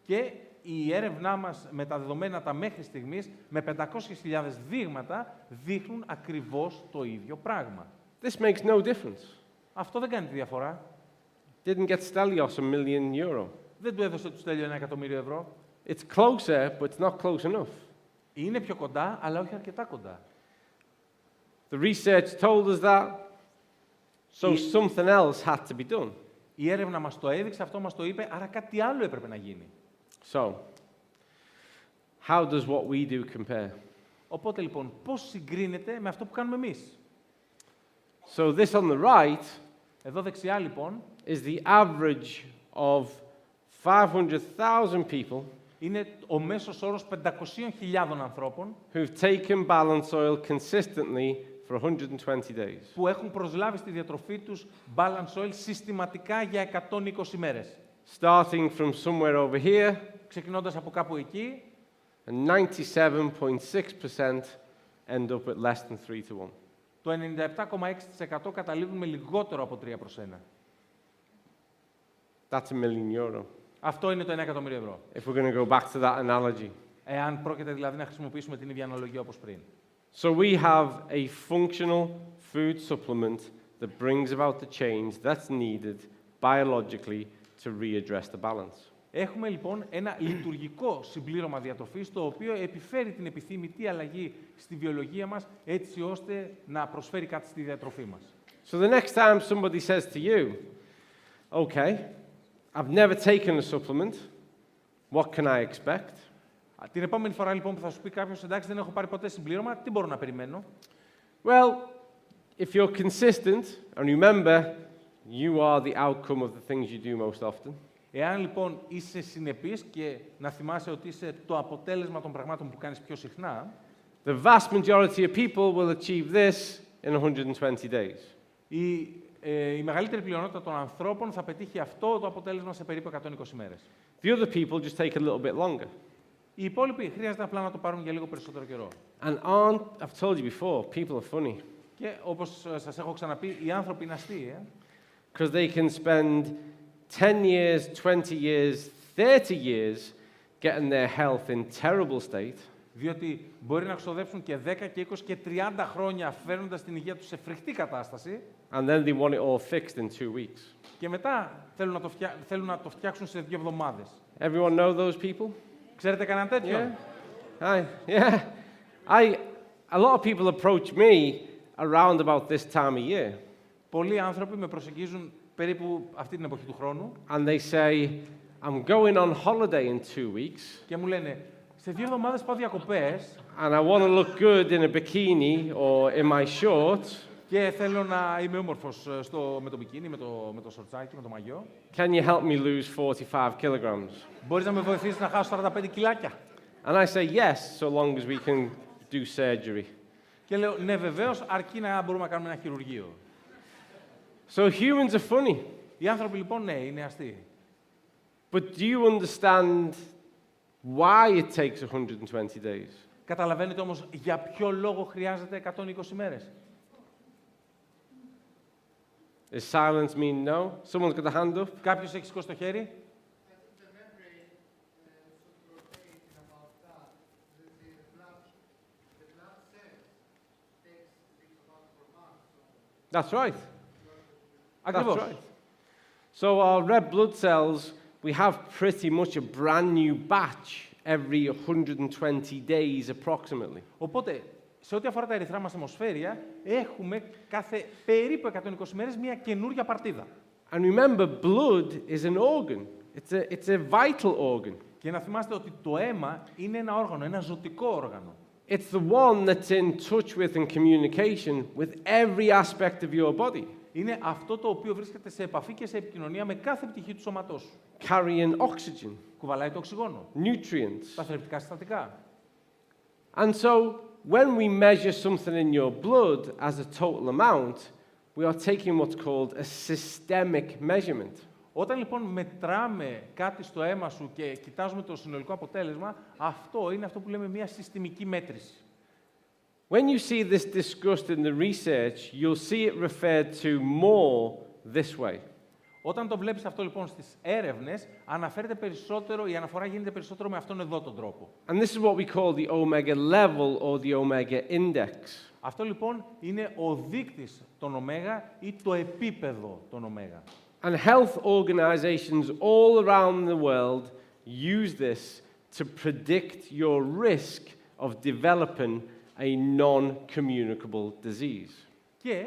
Και η έρευνά μας με τα δεδομένα τα μέχρι στιγμής με 500.000 δείγματα δείχνουν ακριβώς το ίδιο πράγμα. This makes no difference. Αυτό δεν κάνει τη διαφορά. Didn't get Stelios $1 million. Δεν του έδωσε του Στέλιο 1 εκατομμύριο ευρώ. It's closer, but it's not close enough. Είναι πιο κοντά, αλλά όχι αρκετά κοντά. The research told us that, so Ye- something else had to be done. Η έρευνα μας το έδειξε, αυτό μας το είπε, άρα κάτι άλλο έπρεπε να γίνει. So, how does what we do compare? Οπότε λοιπόν, πώς συγκρίνεται με αυτό που κάνουμε εμείς. So this on the right Εδώ δεξιά λοιπόν, is the average of 500,000 people είναι ο μέσος όρος 500.000 ανθρώπων who've taken balanced oil consistently for 120 days. που έχουν προσλάβει στη διατροφή τους balance oil συστηματικά για 120 μέρες. Starting from somewhere over here, Ξεκινώντας από κάπου εκεί, and 97.6% end up at less than 3-1. το 97,6% καταλήγουν με λιγότερο από 3/1. That's $1 million. Αυτό είναι το 1 εκατομμύριο ευρώ. If we're going to go back to that analogy. Εάν πρόκειται δηλαδή να χρησιμοποιήσουμε την ίδια αναλογία όπως πριν. So we have a functional food supplement that brings about the change that's needed biologically to readdress the balance. Έχουμε λοιπόν ένα λειτουργικό συμπλήρωμα διατροφής το οποίο επιφέρει την επιθυμητή αλλαγή στη βιολογία μας έτσι ώστε να προσφέρει κάτι στη διατροφή μας. So the next time somebody says to you, okay, I've never taken a supplement, what can I expect? Την επόμενη φορά λοιπόν που θα σου πει κάποιος, εντάξει δεν έχω πάρει ποτέ συμπλήρωμα, τι μπορώ να περιμένω? Well, if you're consistent, and remember, you are the outcome of the things you do most often, Εάν λοιπόν είσαι συνεπής και να θυμάσαι ότι είσαι το αποτέλεσμα των πραγμάτων που κάνεις πιο συχνά, The vast majority of people will achieve this in 120 days. Η μεγαλύτερη πλειονότητα των ανθρώπων θα πετύχει αυτό το αποτέλεσμα σε περίπου 120 μέρες. The other people just take a little bit longer. Οι υπόλοιποι χρειάζεται απλά να το πάρουν για λίγο περισσότερο καιρό. And I've told you before, people are funny. Και όπως σας έχω ξαναπεί, οι άνθρωποι είναι αστείοι. Because they can spend 10 years, 20 years, 30 years getting their health in terrible state. Διότι μπορεί να ξοδέψουν και 10 και 20 και 30 χρόνια φέρνοντας την υγεία τους σε φρικτή κατάσταση. And then they want it all fixed in 2 weeks. Και μετά θέλουν να το φτιάξουν σε 2 εβδομάδες. Everyone know those people? Ξέρετε κανέναν τέτοιο? A lot of people approach me around about this time of year. Πολλοί άνθρωποι με προσεγγίζουν περίπου αυτή την εποχή του χρόνου. And they say, I'm going on holiday in 2 weeks. Και μου λένε, σε 2 εβδομάδες πάω διακοπές. And I want to look good in a bikini or in my shorts. Και θέλω να είμαι όμορφος με το μπικίνι, με το σορτσάκι, με το μαγιό. Can you help me lose 45 kilograms? Μπορείς να με βοηθήσεις να χάσω 45 κιλάκια? And I say yes, so long as we can do surgery. Και λέω, ναι, βεβαίως, αρκεί να μπορούμε να κάνουμε ένα χειρουργείο. So humans are funny. Οι άνθρωποι λοιπόν, ναι, είναι αστείοι. But do you understand why it takes 120 days? Καταλαβαίνετε όμως για ποιο λόγο χρειάζεται 120 μέρες? Does silence mean no? Someone's got a hand up. Κάποιος έχει σηκώσει το χέρι? That's right. Ακριβώς. That's right. So our red blood cells, we have pretty much a brand new batch every 120 days approximately. Οπότε, σε ό,τι αφορά τα ερυθρά μας αιμοσφαίρια, έχουμε κάθε περίπου 120 μέρες μια καινούρια παρτίδα. And remember, blood is an organ. It's a vital organ. Και να θυμάστε ότι το αίμα είναι ένα όργανο, ένα ζωτικό όργανο. It's the one that's in touch with and communication with every aspect of your body. Είναι αυτό το οποίο βρίσκεται σε επαφή και σε επικοινωνία με κάθε πτυχή του σώματός σου. Carrying oxygen, Κουβαλάει το οξυγόνο, nutrients. τα θρεπτικά συστατικά. And so, when we measure something in your blood as a total amount, we are taking what's called a systemic measurement. Όταν λοιπόν μετράμε κάτι στο αίμα σου και κοιτάζουμε το συνολικό αποτέλεσμα, αυτό είναι αυτό που λέμε μια συστημική μέτρηση. When you see this discussed in the research, you'll see it referred to more this way. Όταν το βλέπεις αυτό λοιπόν στις έρευνες, η αναφορά γίνεται περισσότερο με αυτόν εδώ τον τρόπο. And this is what we call the omega level or the omega index. Αυτό λοιπόν είναι ο δείκτης των ωμέγα ή το επίπεδο των ωμέγα. And health organizations all around the world use this to predict your risk of developing a non-communicable disease. Και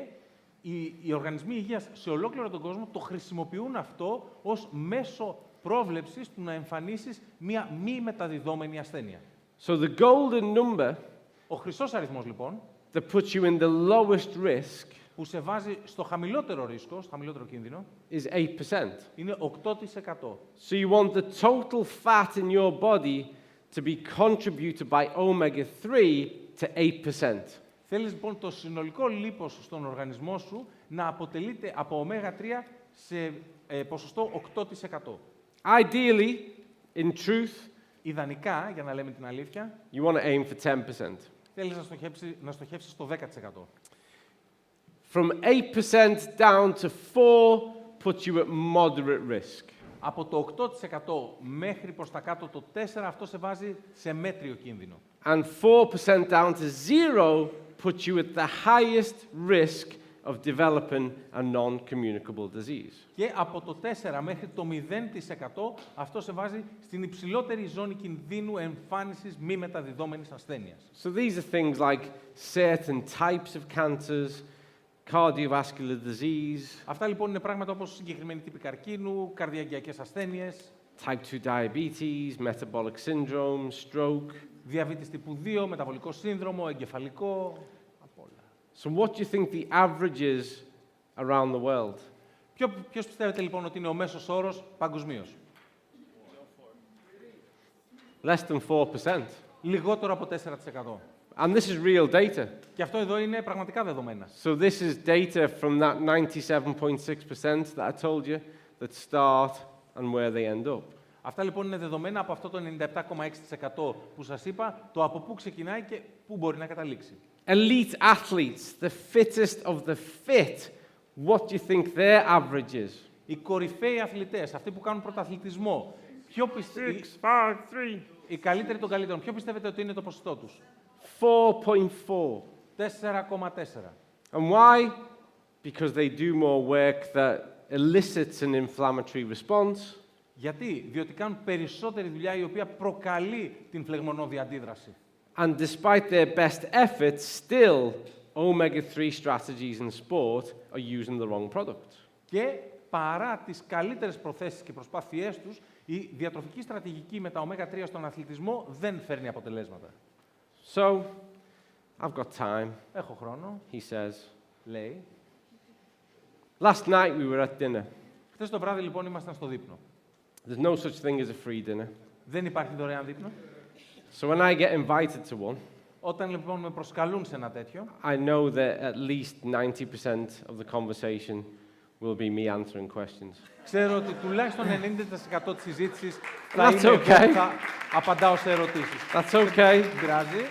οι οργανισμοί υγείας σε ολόκληρο τον κόσμο το χρησιμοποιούν αυτό ως μέσο πρόβλεψης του να εμφανίσεις μία μη μεταδιδόμενη ασθένεια. So the golden number Ο χρυσός αριθμός λοιπόν, that puts you in the lowest risk που σε βάζει στο χαμηλότερο ρίσκο, στο χαμηλότερο κίνδυνο, is 8%. είναι 8%. So you want the total fat in your body to be contributed by omega-3 to 8%. Θέλεις λοιπόν το συνολικό λίπος στον οργανισμό σου να αποτελείται από ωμέγα-3 σε ποσοστό 8%. Ideally, in truth, Ιδανικά, για να λέμε την αλήθεια, you want to aim for 10%. θέλεις να στοχεύσεις στο 10%. From 8% down to 4 puts you at moderate risk. Από το 8% μέχρι προς τα κάτω το 4%, αυτό σε βάζει σε μέτριο κίνδυνο. And 4% down to 0 puts you at the highest risk of developing a non-communicable disease. Και από το 4% μέχρι το 0% αυτό σε βάζει στην υψηλότερη ζώνη κινδύνου εμφάνισης μη μεταδιδόμενης ασθένειας. So these are things like certain types of cancers, cardiovascular disease, Αυτά λοιπόν είναι πράγματα όπως συγκεκριμένη τύπη καρκίνου, καρδιαγγειακές ασθένειες, type 2 diabetes, metabolic syndrome, stroke. διαβήτης τύπου 2, μεταβολικό σύνδρομο, εγκεφαλικό, απ' όλα. So what do you think the average is around the world? Ποιος πιστεύετε λοιπόν ότι είναι ο μέσος όρος παγκοσμίως? Less than 4%. Λιγότερο από 4%. And this is real data. Και αυτό εδώ είναι πραγματικά δεδομένα. So this is data from that 97.6% that I told you that start and where they end up. Αυτά λοιπόν είναι δεδομένα από αυτό το 97,6% που σας είπα, το από πού ξεκινάει και πού μπορεί να καταλήξει. Elite athletes, the fittest of the fit, what do you think their average is? Οι κορυφαίοι αθλητές, αυτοί που κάνουν πρωταθλητισμό, οι καλύτεροι των καλύτερων, ποιο πιστεύετε ότι είναι το ποσοστό τους? 4.4. 4,4. And why? Because they do more work that elicits an inflammatory response. Γιατί? Διότι κάνουν περισσότερη δουλειά η οποία προκαλεί την φλεγμονώδη αντίδραση. And despite their best efforts, still omega-3 strategies in sport are using the wrong product. Και παρά τις καλύτερες προθέσεις και προσπάθειές τους, η διατροφική στρατηγική με τα omega-3 στον αθλητισμό δεν φέρνει αποτελέσματα. So, I've got time, Έχω χρόνο, he says. λέει. Last night we were at dinner. Χθες το βράδυ λοιπόν ήμασταν στο δείπνο. There's no such thing as a free dinner. Δεν υπάρχει δωρεάν δείπνο. So when I get invited to one, Όταν λοιπόν με προσκαλούν σε ένα τέτοιο, I know that at least 90% of the conversation will be me answering questions. ξέρω ότι τουλάχιστον 90% της συζήτησης θα That's είναι εγώ okay. που θα απαντάω σε ερωτήσεις. That's okay. Δεν πειράζει.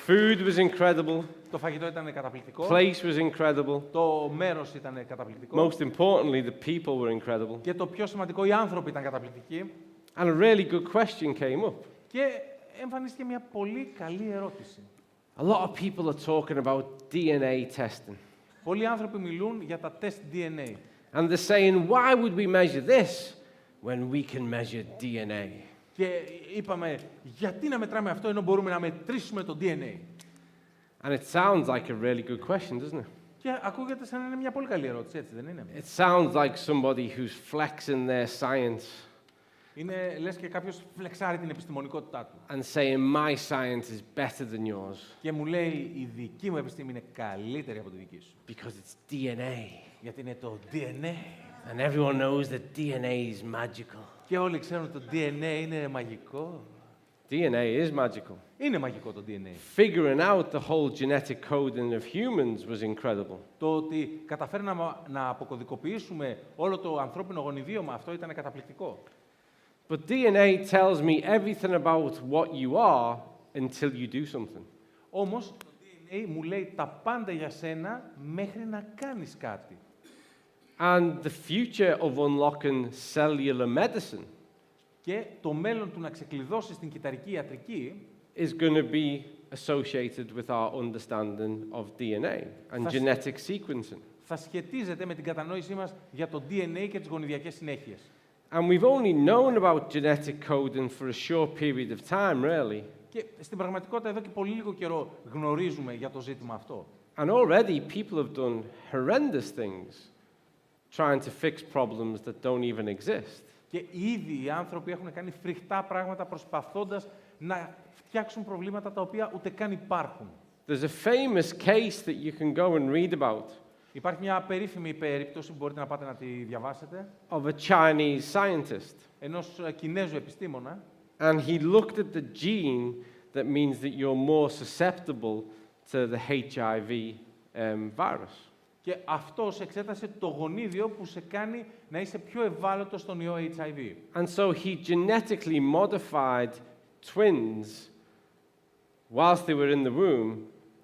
Food was incredible. Το φαγητό ήταν καταπληκτικό. Place was incredible. Το μέρος ήταν καταπληκτικό. Most importantly, the people were incredible. Και το πιο σημαντικό, οι άνθρωποι ήταν καταπληκτικοί. And a really good question came up. Και εμφανίστηκε μια πολύ καλή ερώτηση. A lot of people are talking about DNA testing. Πολλοί άνθρωποι μιλούν για τα τεστ DNA. And they're saying, why would we measure this when we can measure DNA? Και είπαμε, γιατί να μετράμε αυτό ενώ μπορούμε να μετρήσουμε το DNA. And it sounds like a really good question, doesn't it? Και ακούγεται σαν να είναι μια πολύ καλή ερώτηση, έτσι δεν είναι? It sounds like somebody who's flexing their science Είναι, λες και κάποιος φλεξάρει την επιστημονικότητά του. and saying, my science is better than yours Και μου λέει, η δική μου επιστήμη είναι καλύτερη από τη δική σου. because it's DNA. Γιατί είναι το DNA. And everyone knows that DNA is magical. Και όλοι ξέρουν ότι το DNA είναι μαγικό. DNA is magical. Είναι μαγικό το DNA. Figuring out the whole genetic coding of humans was incredible. Το ότι καταφέρναμε να αποκωδικοποιήσουμε όλο το ανθρώπινο γονιδίωμα, αυτό ήταν καταπληκτικό. But DNA tells me everything about what you are until you do something. Όμως, το DNA μου λέει τα πάντα για σένα μέχρι να κάνεις κάτι. And the future of unlocking cellular medicine Και το μέλλον του να ξεκλειδώσει την κυταρική ιατρική is going to be associated with our understanding of DNA and genetic sequencing. θα σχετίζεται με την κατανόησή μας για το DNA και τις γονιδιακές συνέχειες. And we've only known about genetic coding for a short period of time, really. Και στην πραγματικότητα εδώ και πολύ λίγο καιρό γνωρίζουμε για το ζήτημα αυτό. And already people have done horrendous things trying to fix problems that don't even exist. Και ήδη οι άνθρωποι έχουν κάνει φρικτά πράγματα προσπαθώντας να φτιάξουν προβλήματα τα οποία ούτε καν υπάρχουν. There's a famous case that you can go and read about Υπάρχει μια περίφημη περίπτωση που μπορείτε να πάτε να τη διαβάσετε, of a Chinese scientist. ενός Κινέζου επιστήμονα, And he looked at the gene that means that you're more susceptible to the HIV virus. και αυτός εξέτασε το γονίδιο που σε κάνει να είσαι πιο ευάλωτος στον ιό HIV. And so he genetically modified twins whilst they were in the womb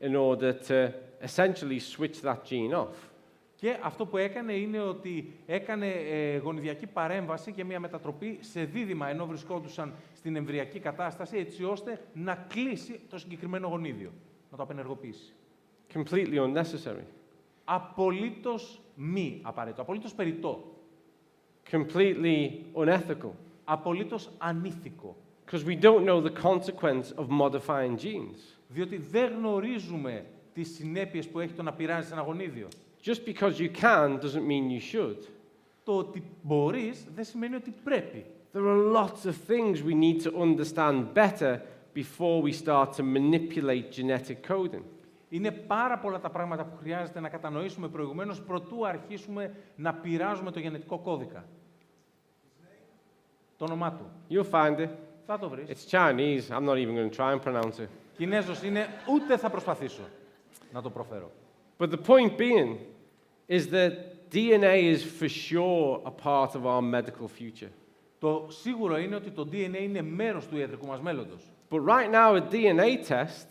in order to essentially switch that gene off. Και αυτό που έκανε είναι ότι έκανε γονιδιακή παρέμβαση και μια μετατροπή σε δίδυμα ενώ βρισκόντουσαν στην εμβρυακή κατάσταση, έτσι ώστε να κλείσει το συγκεκριμένο γονίδιο, να το απενεργοποιήσει. Completely unnecessary. Απολύτως μη απαραίτητο, απολύτως περιττό, Completely unethical. απολύτως ανήθικο. Because we don't know the consequence of modifying genes. Διότι δεν γνωρίζουμε τις συνέπειες που έχει το να πειράζεις ένα γονίδιο. Just because you can doesn't mean you should. Το ότι μπορείς δεν σημαίνει ότι πρέπει. There are lots of things we need to understand better before we start to manipulate genetic coding. Είναι πάρα πολλά τα πράγματα που χρειάζεται να κατανοήσουμε προηγουμένως προτού αρχίσουμε να πειράζουμε το γενετικό κώδικα. Το όνομά του. You'll find it. Θα το βρεις. It's Chinese. I'm not even going to try and pronounce it. Κινέζος είναι, ούτε θα προσπαθήσω να το προφέρω. But the point being is that DNA is for sure a part of our medical future. Το σίγουρο είναι ότι το DNA είναι μέρος του ιατρικού μας μέλλοντος. But right now, a DNA test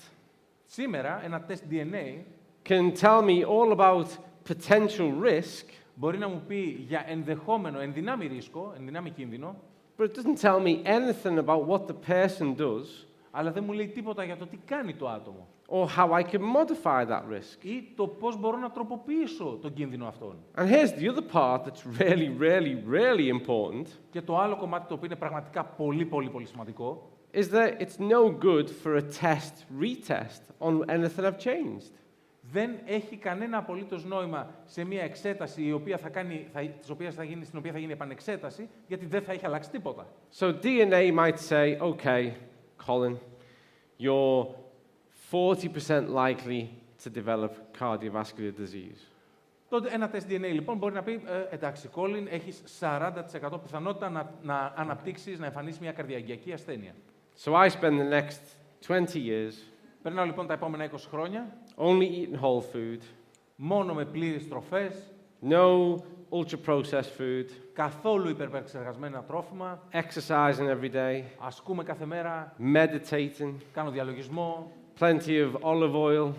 Σήμερα, ένα τεστ DNA can tell me all about potential risk, μπορεί να μου πει για ενδεχόμενο, ενδυνάμει ρίσκο, ενδυνάμει κίνδυνο, but it doesn't tell me anything about what the person does αλλά δεν μου λέει τίποτα για το τι κάνει το άτομο or how I can modify that risk. ή το πώς μπορώ να τροποποιήσω τον κίνδυνο αυτόν. And here's the other part that's really important, Και το άλλο κομμάτι το οποίο είναι πραγματικά πολύ σημαντικό is that it's no good for a retest on anything I've changed. δεν έχει κανένα απολύτως νόημα σε μια εξέταση στην οποία θα γίνει επανεξέταση, γιατί δεν θα έχει αλλάξει τίποτα. So DNA might say, okay, Colin, you're 40% likely to develop cardiovascular disease. Τότε ένα τεστ DNA λοιπόν μπορεί να πει, εντάξει, Colin, έχεις 40% πιθανότητα να αναπτύξεις, να εμφανίσεις μια καρδιαγγειακή ασθένεια. So I spend the next 20 years Περνάω λοιπόν τα επόμενα 20 χρόνια, only eating whole food, μόνο με πλήρεις τροφές, no ultra-processed food, καθόλου υπερπεξεργασμένα τρόφιμα, exercising every day, ασκούμε κάθε μέρα, meditating, κάνω διαλογισμό, plenty of olive oil,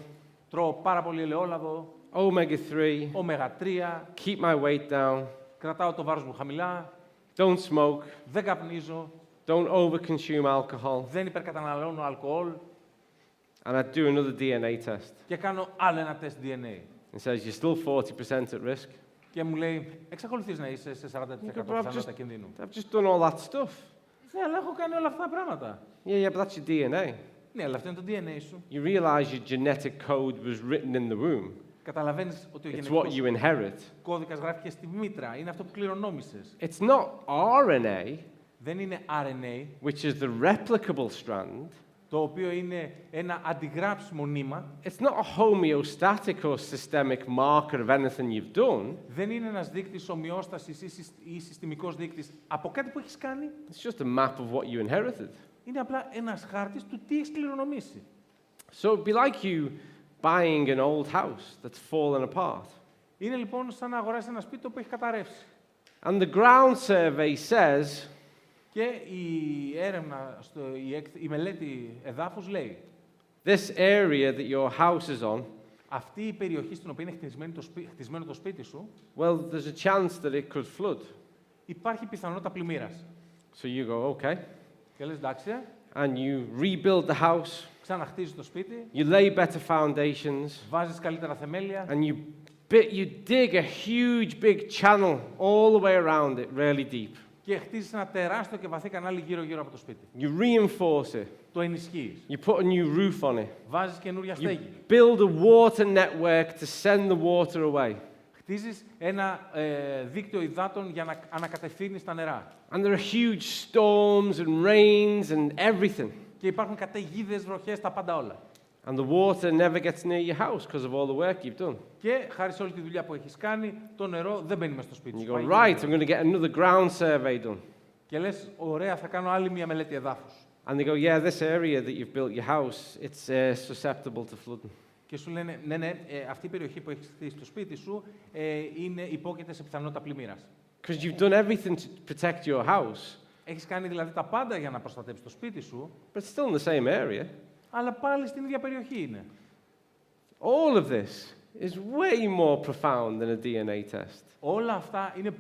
τρώω πάρα πολύ ελαιόλαδο, omega-3, ωμέγα-3, keep my weight down, κρατάω το βάρος μου χαμηλά, don't smoke, δεν καπνίζω, don't overconsume alcohol, δεν υπερκαταναλώνω αλκοόλ and I do another DNA test. και κάνω άλλο ένα τεστ DNA. It says you're still 40% at risk. Και μου λέει, εξακολουθείς να είσαι σε 40% πιθανότητα κινδύνου. I've just done all that stuff. Ναι, αλλά έχω κάνει όλα αυτά τα πράγματα. Yeah, but that's your DNA. Ναι, αλλά αυτό είναι το DNA σου. You realize your genetic code was written in the womb. Καταλαβαίνεις ότι ο It's what γενετικός you inherit. κώδικας γράφηκε στη μήτρα. Είναι αυτό που κληρονόμησες. It's not RNA, Δεν είναι RNA, which is the replicable strand. το οποίο είναι ένα αντιγράψιμο νήμα. It's not a homeostatic or systemic marker of anything you've done. Δεν είναι ένας δείκτης ομοιόστασης ή συστημικός δείκτης από κάτι που έχεις κάνει. It's just a map of what you inherited. Είναι απλά ένας χάρτης του τι έχεις κληρονομήσει. So it'd be like you buying an old house that's fallen apart. Είναι λοιπόν σαν να αγοράσεις ένα σπίτι που έχει καταρρεύσει. And the ground survey says Και η έρευνα, η μελέτη εδάφους λέει this area that your house is on, αυτή η περιοχή στην οποία είναι χτισμένο το σπίτι σου, well, there's a chance that it could flood. υπάρχει πιθανότητα πλημμύρας. So you go, okay, Και λες, εντάξει, and you rebuild the house, ξαναχτίζεις το σπίτι, you lay better foundations, βάζεις καλύτερα θεμέλια and you dig a huge big channel all the way around it, really deep. και χτίζεις ένα τεράστιο και βαθύ κανάλι γύρω-γύρω από το σπίτι. You reinforce it. Το ενισχύεις. You put a new roof on it. Βάζεις καινούρια You στέγη. build a water network to send the water away. Χτίζεις ένα δίκτυο υδάτων για να ανακατευθύνεις τα νερά. And there are huge storms and rains and everything. Και υπάρχουν καταιγίδες, βροχές, τα πάντα όλα. And the water never gets near your house because of all the work you've done. Και χάρη σε όλη τη δουλειά που έχεις κάνει, το νερό δεν μπαίνει μες στο σπίτι You σου. go, Πάει right, γύρω. I'm going to get another ground survey done. Και λες, ωραία, θα κάνω άλλη μια μελέτη εδάφους. And they go, yeah, this area that you've built your house, it's susceptible to flooding. Και σου λένε, ναι, αυτή η περιοχή που έχεις χτίσει στο σπίτι σου υπόκειται σε πιθανότητα πλημμύρας. Because you've done everything to protect your house, Έχεις κάνει δηλαδή τα πάντα για να προστατεύσεις το σπίτι σου, but it's still in the same area. αλλά πάλι στην ίδια περιοχή είναι. All of this is way more profound than a DNA test. Όλα αυτά είναι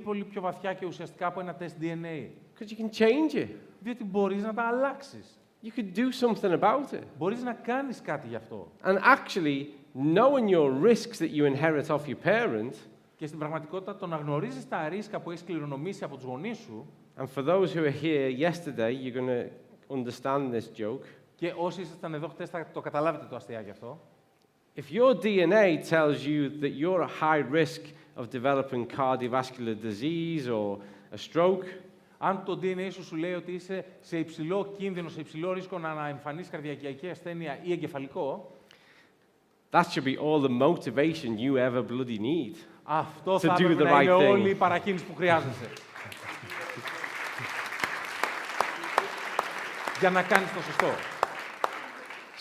πολύ πιο βαθιά και ουσιαστικά από ένα τεστ DNA. Because you can change it. Διότι μπορείς να τα αλλάξεις. You could do something about it. Μπορείς να κάνεις κάτι γι' αυτό. And actually, knowing your risks that you inherit off your parent, Και στην πραγματικότητα το να γνωρίζεις τα ρίσκα που έχεις κληρονομήσει από τους γονείς σου, and for those who are here yesterday, you're going to understand this joke. και όσοι ήσασταν εδώ χτες θα το καταλάβετε το αστιάκι αυτό. If your DNA tells you that you're at high risk of developing cardiovascular disease or a stroke, Αν το DNA σου λέει ότι είσαι σε υψηλό κίνδυνο, σε υψηλό ρίσκο να αναεμφανίσεις καρδιακιακή ασθένεια ή εγκεφαλικό, that should be all the motivation you ever bloody need. αυτό To θα do έπρεπε the να είναι right thing. όλη η παρακίνηση που χρειάζεσαι. Για να κάνεις το σωστό.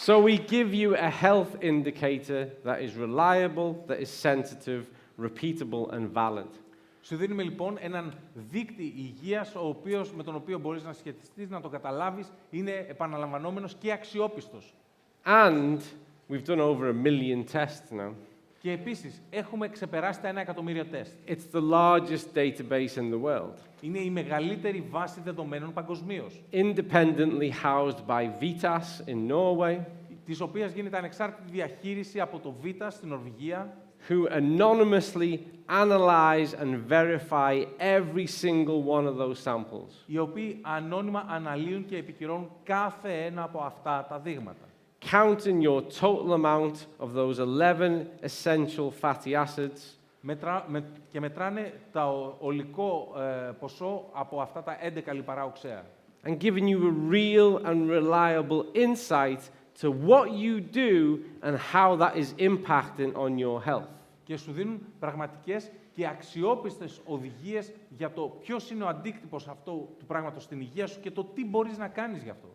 So we give you a health indicator that is reliable, that is sensitive, repeatable and valid. Σου δίνουμε λοιπόν έναν δείκτη υγείας με τον οποίο μπορείς να σχετιστείς, να το καταλάβεις, είναι επαναλαμβανόμενος και αξιόπιστος. And we've done over 1 million tests now. Και επίσης, έχουμε ξεπεράσει τα 1 εκατομμύριο τεστ. It's the largest database in the world. Είναι η μεγαλύτερη βάση δεδομένων παγκοσμίως. Independently housed by Vitas in Norway, Της οποίας γίνεται ανεξάρτητη διαχείριση από το Β στην Νορβηγία, who anonymously analyze and verify every single one of those samples. οι οποίοι ανώνυμα αναλύουν και επικυρώνουν κάθε ένα από αυτά τα δείγματα. Counting your total amount of those 11 essential fatty acids, Και μετράνε το ολικό ποσό από αυτά τα 11 λιπαρά οξέα. and giving you a real and reliable insight to what you do and how that is impacting on your health. Και σου δίνουν πραγματικές και αξιόπιστες οδηγίες για το ποιος είναι ο αντίκτυπος αυτού του πράγματος στην υγεία σου και το τι μπορείς να κάνεις γι' αυτό.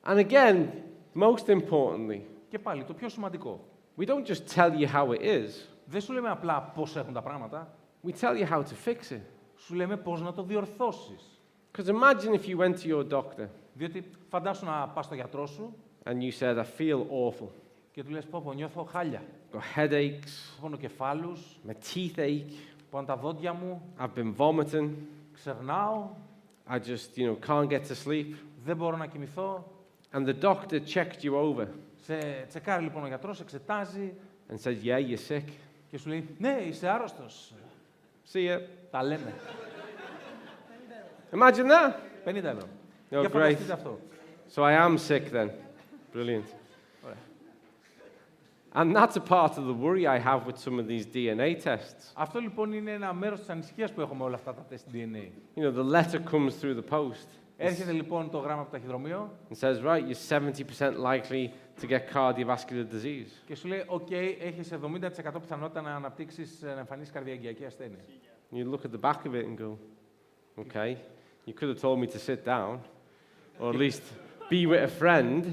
And again, most importantly, Και πάλι, το πιο σημαντικό. we don't just tell you how it is, Δεν σου λέμε απλά πώς έχουν τα πράγματα, we tell you how to fix it. σου λέμε πώς να το διορθώσεις. Because imagine if you went to your doctor Διότι φαντάσου να πας στο γιατρό σου and you said, I feel awful. και του λες πω νιώθω χάλια. Got headaches, Πονοκεφάλους, my teeth ache, πάνε τα δόντια μου, I've been vomiting, ξερνάω, I just, can't get to sleep. δεν μπορώ να κοιμηθώ. And the doctor checked you over Σε τσεκάρει λοιπόν ο γιατρός, εξετάζει and said, yeah, you're sick. και σου λέει ναι, είσαι άρρωστος. See ya. Τα λέμε. Imagine that. 50 ευρώ. Oh, Για great. φανταστείτε αυτό. So I am sick then. Brilliant. And that's a part of the worry I have with some of these DNA tests. Αυτό λοιπόν είναι ένα μέρος της ανησυχίας που έχουμε όλα αυτά τα τεστ DNA. The letter comes through the post. Έρχεται λοιπόν το γράμμα από το ταχυδρομείο And says, right, you're 70% likely to get cardiovascular disease. και σου λέει, OK, έχεις 70% πιθανότητα να αναπτύξεις, να εμφανίσεις καρδιαγγειακή ασθένεια. You look at the back of it and go, okay, you could have told me to sit down, or at least be with a friend.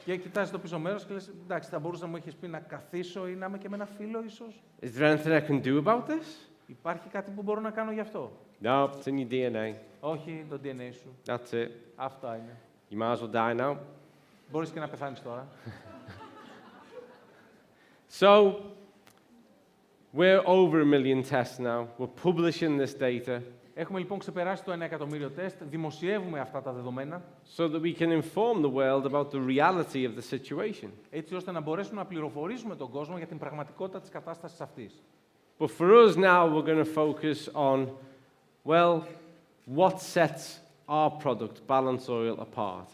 Και κοιτάζεις το πίσω μέρος και λες, εντάξει, θα μπορούσα να μου έχεις πει να καθίσω ή να είμαι και με ένα φίλο ίσως. Is there anything I can do about this? Υπάρχει κάτι που μπορώ να κάνω γι' αυτό. No, it's in your DNA. Όχι, το DNA σου. That's it. Αυτά είναι. You might as well die now. Μπορείς και να πεθάνεις τώρα. So, we're over 1 million tests now. We're publishing this data Έχουμε λοιπόν ξεπεράσει το 1 εκατομμύριο τεστ, δημοσιεύουμε αυτά τα δεδομένα, so that we can inform the world about the reality of the situation. έτσι ώστε να μπορέσουμε να πληροφορήσουμε τον κόσμο για την πραγματικότητα της κατάστασης αυτής. But for us now, we're going to focus on, well, what sets our product, Balance Oil, apart.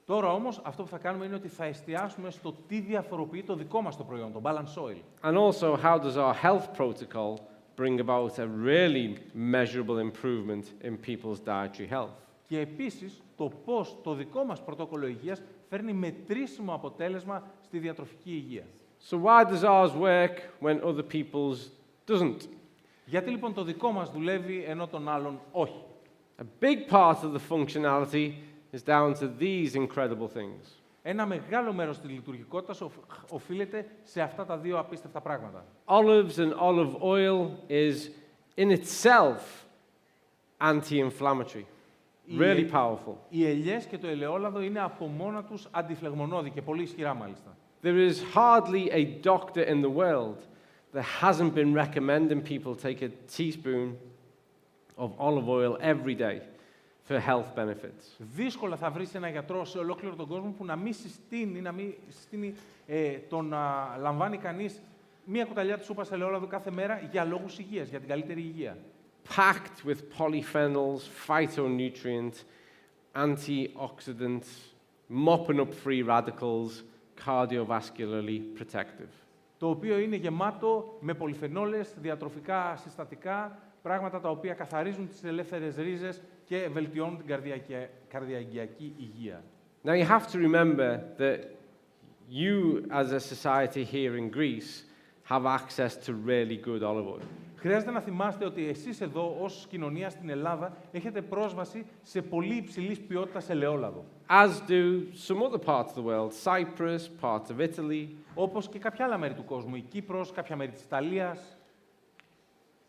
Τώρα όμως, αυτό που θα κάνουμε είναι ότι θα εστιάσουμε στο τι διαφοροποιεί το δικό μας το προϊόν, το Balance Oil. And also, how does our health protocol bring about a really measurable improvement in people's dietary health. Και επίσης, το πώς το δικό μας πρωτόκολλο υγείας φέρνει μετρήσιμο αποτέλεσμα στη διατροφική υγεία. So why does ours work when other people's doesn't? Γιατί λοιπόν το δικό μας δουλεύει ενώ των άλλων όχι? A big part of the functionality is down to these incredible things. Ένα μεγάλο μέρος της λειτουργικότητας οφείλεται σε αυτά τα δύο απίστευτα πράγματα. Olives and olive oil is in itself anti-inflammatory. Really powerful. Οι ελιές και το ελαιόλαδο είναι από μόνα τους αντιφλεγμονώδη και πολύ ισχυρά μάλιστα. There is hardly a doctor in the world that hasn't been recommending people take a teaspoon of olive oil every day for health benefits. Δύσκολα θα βρεις ένα γιατρό σε ολόκληρο τον κόσμο που να μην συστήνει το να λαμβάνει κανείς μία κουταλιά της σούπας ελαιόλαδου κάθε μέρα για λόγους υγείας, για την καλύτερη υγεία. Packed with polyphenols, phytonutrients, antioxidants, mopping up free radicals, cardiovascularly protective. Το οποίο είναι γεμάτο με πολυφενόλες, διατροφικά συστατικά, πράγματα τα οποία καθαρίζουν τις ελεύθερες ρίζες και βελτιώνουν την καρδιαγγειακή υγεία. Now you have to remember that you as a society here in Greece have access to really good olive oil. Χρειάζεται να θυμάστε ότι εσείς εδώ, ως κοινωνία στην Ελλάδα, έχετε πρόσβαση σε πολύ υψηλής ποιότητας ελαιόλαδο. as do some other parts of the world, Cyprus, parts of Italy. Όπως και κάποια άλλα μέρη του κόσμου, η Κύπρος, κάποια μέρη της Ιταλίας.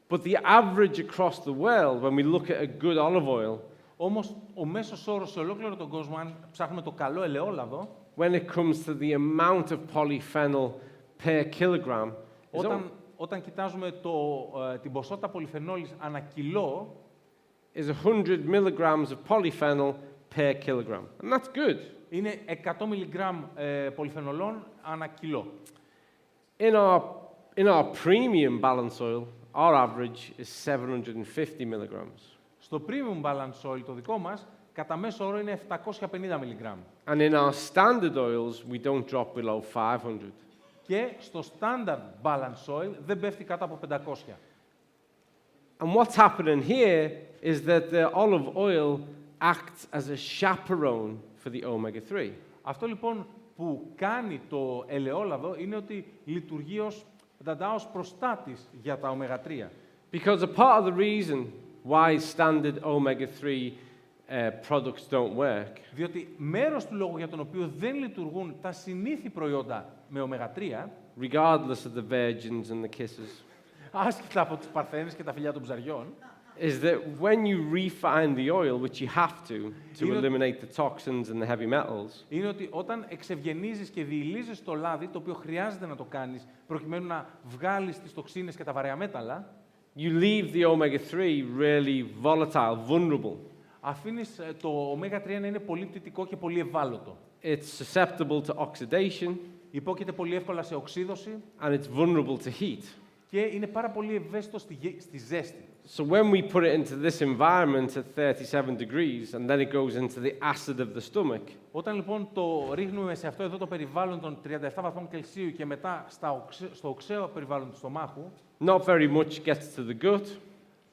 But the average across the world, when we look at a good olive oil, Όμως, ο μέσος όρος σε ολόκληρο τον κόσμο, αν ψάχνουμε το καλό ελαιόλαδο, when it comes to the amount of polyphenol per kilogram, όταν κοιτάζουμε την ποσότητα πολυφενόλης ανά κιλό, is 100 milligrams of polyphenol per kilogram. And that's good. είναι 100 μιλιγκράμμ πολυφενολών ανά κιλό. In our premium balance oil, our average is 750 milligrams. Στο premium balance oil, το δικό μας, κατά μέσο όρο είναι 750 μιλιγκράμμ. And in our standard oils, we don't drop below 500. Και στο standard balance oil δεν πέφτει κάτω από 500. And what's happening here is that the olive oil acts as a chaperone for the omega-3. Αυτό λοιπόν που κάνει το ελαιόλαδο είναι ότι λειτουργεί ως προστάτης για τα omega-3. Because a part of the reason why standard omega-3 products don't work Διότι μέρος του λόγου για τον οποίο δεν λειτουργούν τα συνήθη προϊόντα με omega-3, regardless of the virgins and the kisses, άσχετα από τις παρθένες και τα φιλιά των ψαριών, is that when you refine the oil, which you have to eliminate the toxins and the heavy metals, είναι ότι όταν εξευγενίζεις και διηλίζεις το λάδι, το οποίο χρειάζεται να το κάνεις προκειμένου να βγάλεις τις τοξίνες και τα βαρέα μέταλλα, you leave the omega-3 really volatile, vulnerable. αφήνεις το omega-3 να είναι πολύ πτυτικό και πολύ ευάλωτο. It's susceptible to oxidation Υπόκειται πολύ εύκολα σε οξύδωση and it's vulnerable to heat. και είναι πάρα πολύ ευαίσθητο στη ζέστη. So when we put it into this environment at 37 degrees and then it goes into the acid of the stomach, Όταν λοιπόν το ρίχνουμε σε αυτό εδώ το περιβάλλον των 37 βαθμών Κελσίου και μετά στο οξέο περιβάλλον του στομάχου, not very much gets to the gut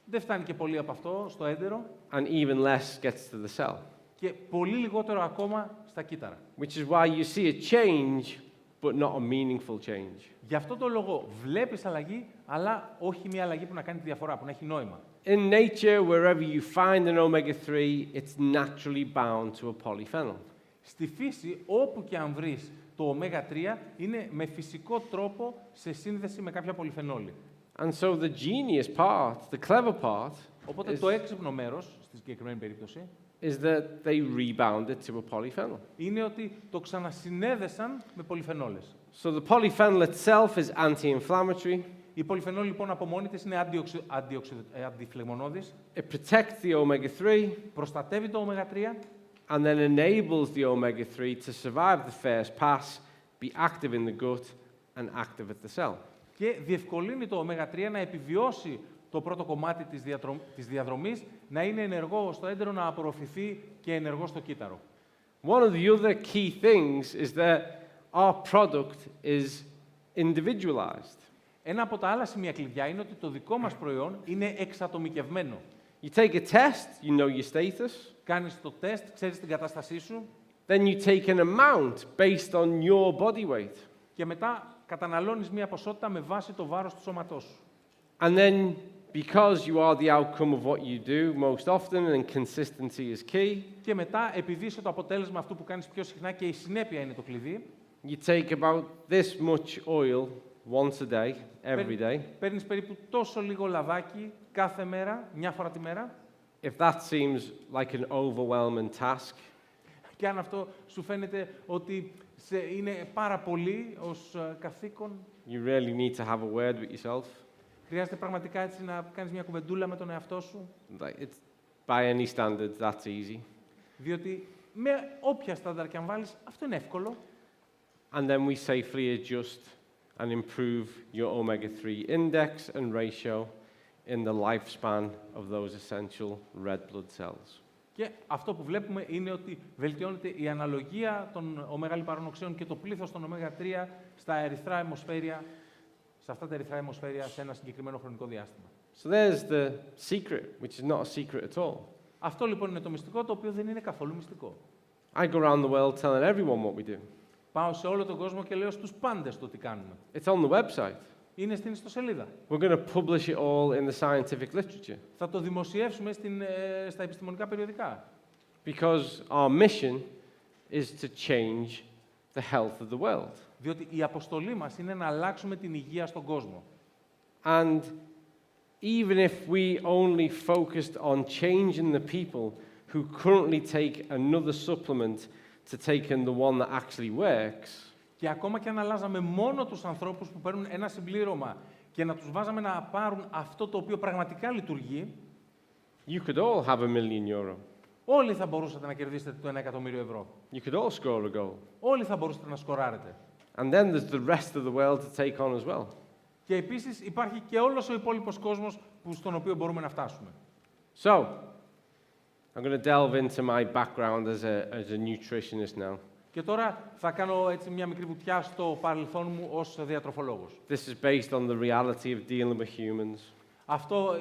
δεν φτάνει και πολύ από αυτό στο έντερο and even less gets to the cell. και πολύ λιγότερο ακόμα στα κύτταρα. Which is why you see a change, but not a meaningful change. Γι' αυτό το λόγο βλέπεις αλλαγή, αλλά όχι μια αλλαγή που να κάνει τη διαφορά, που να έχει νόημα. In nature, wherever you find an omega-3, it's naturally bound to a polyphenol. Στη φύση, όπου και αν βρεις το ωμέγα-3, είναι με φυσικό τρόπο σε σύνδεση με κάποια πολυφενόλη. And so the genius part, the clever part, Οπότε το έξυπνο μέρος, στη συγκεκριμένη περίπτωση, is that they rebound it to a polyphenol. είναι ότι το ξανασυνέδεσαν με πολυφενόλες. So the polyphenol itself is anti-inflammatory. Η πολυφενόλη λοιπόν από μόνη της είναι αντιφλεγμονώδης, It protects the omega-3 προστατεύει το ωμέγα-3 and then enables the omega-3 to survive the first pass, be active in the gut and active at the cell. και διευκολύνει το ωμέγα-3 να επιβιώσει το πρώτο κομμάτι της διαδρομής, να είναι ενεργό στο έντερο, να απορροφηθεί και ενεργό στο κύτταρο. One of the other key things is that our product is individualized. Ένα από τα άλλα σημεία κλειδιά είναι ότι το δικό μας προϊόν είναι εξατομικευμένο. You take a test, you know your status. Κάνεις το τεστ, ξέρεις την κατάστασή σου Then you take an amount based on your body weight. και μετά καταναλώνεις μία ποσότητα με βάση το βάρος του σώματός σου. And then, because you are the outcome of what you do most often and consistency is key, Και μετά, επειδή είσαι το αποτέλεσμα αυτού που κάνεις πιο συχνά και η συνέπεια είναι το κλειδί, you take about this much oil once a day, every day. παίρνεις περίπου τόσο λίγο λαδάκι κάθε μέρα, μια φορά τη μέρα. If that seems like an overwhelming task, Και αν αυτό σου φαίνεται ότι είναι πάρα πολύ ως καθήκον, you really need to have a word with yourself. χρειάζεται πραγματικά έτσι να κάνεις μια κουβεντούλα με τον εαυτό σου, Like it's, by any standards, that's easy. διότι με όποια στάνταρ και αν βάλεις, αυτό είναι εύκολο. And then we safely adjust and improve your omega-3 index and ratio in the lifespan of those essential red blood cells. Και αυτό που βλέπουμε είναι ότι βελτιώνεται η αναλογία των ωμέγα-λιπαρών οξέων και το πλήθος των ωμέγα-3 στα ερυθρά αιμοσφαίρια, σε αυτά τα ερυθρά αιμοσφαίρια σε ένα συγκεκριμένο χρονικό διάστημα. So there's the secret, which is not a secret at all. Αυτό λοιπόν είναι το μυστικό, το οποίο δεν είναι καθόλου μυστικό. I go around the world telling everyone what we do. Πάω σε όλο τον κόσμο και λέω στους πάντες το τι κάνουμε. It's on the website. Είναι στην ιστοσελίδα. We're going to publish it all in the scientific literature. Θα το δημοσιεύσουμε στα επιστημονικά περιοδικά. Because our mission is to change the health of the world. Διότι η αποστολή μας είναι να αλλάξουμε την υγεία στον κόσμο. And even if we only focused on changing the people who currently take another supplement to take in the one that actually works, Και ακόμα και αν αλλάζαμε μόνο τους ανθρώπους που παίρνουν ένα συμπλήρωμα και να τους βάζαμε να πάρουν αυτό το οποίο πραγματικά λειτουργεί, you could all have €1,000,000. όλοι θα μπορούσατε να κερδίσετε το 1 εκατομμύριο ευρώ. You could all score a goal. Όλοι θα μπορούσατε να σκοράρετε. And then there's the rest of the world to take on as well. Και επίσης υπάρχει και όλος ο υπόλοιπος κόσμος στον οποίο μπορούμε να φτάσουμε. So, I'm going to delve into my background as a nutritionist now. Και τώρα θα κάνω έτσι μια μικρή βουτιά στο παρελθόν μου ως διατροφολόγος. This is based on the reality of dealing with humans. Αυτό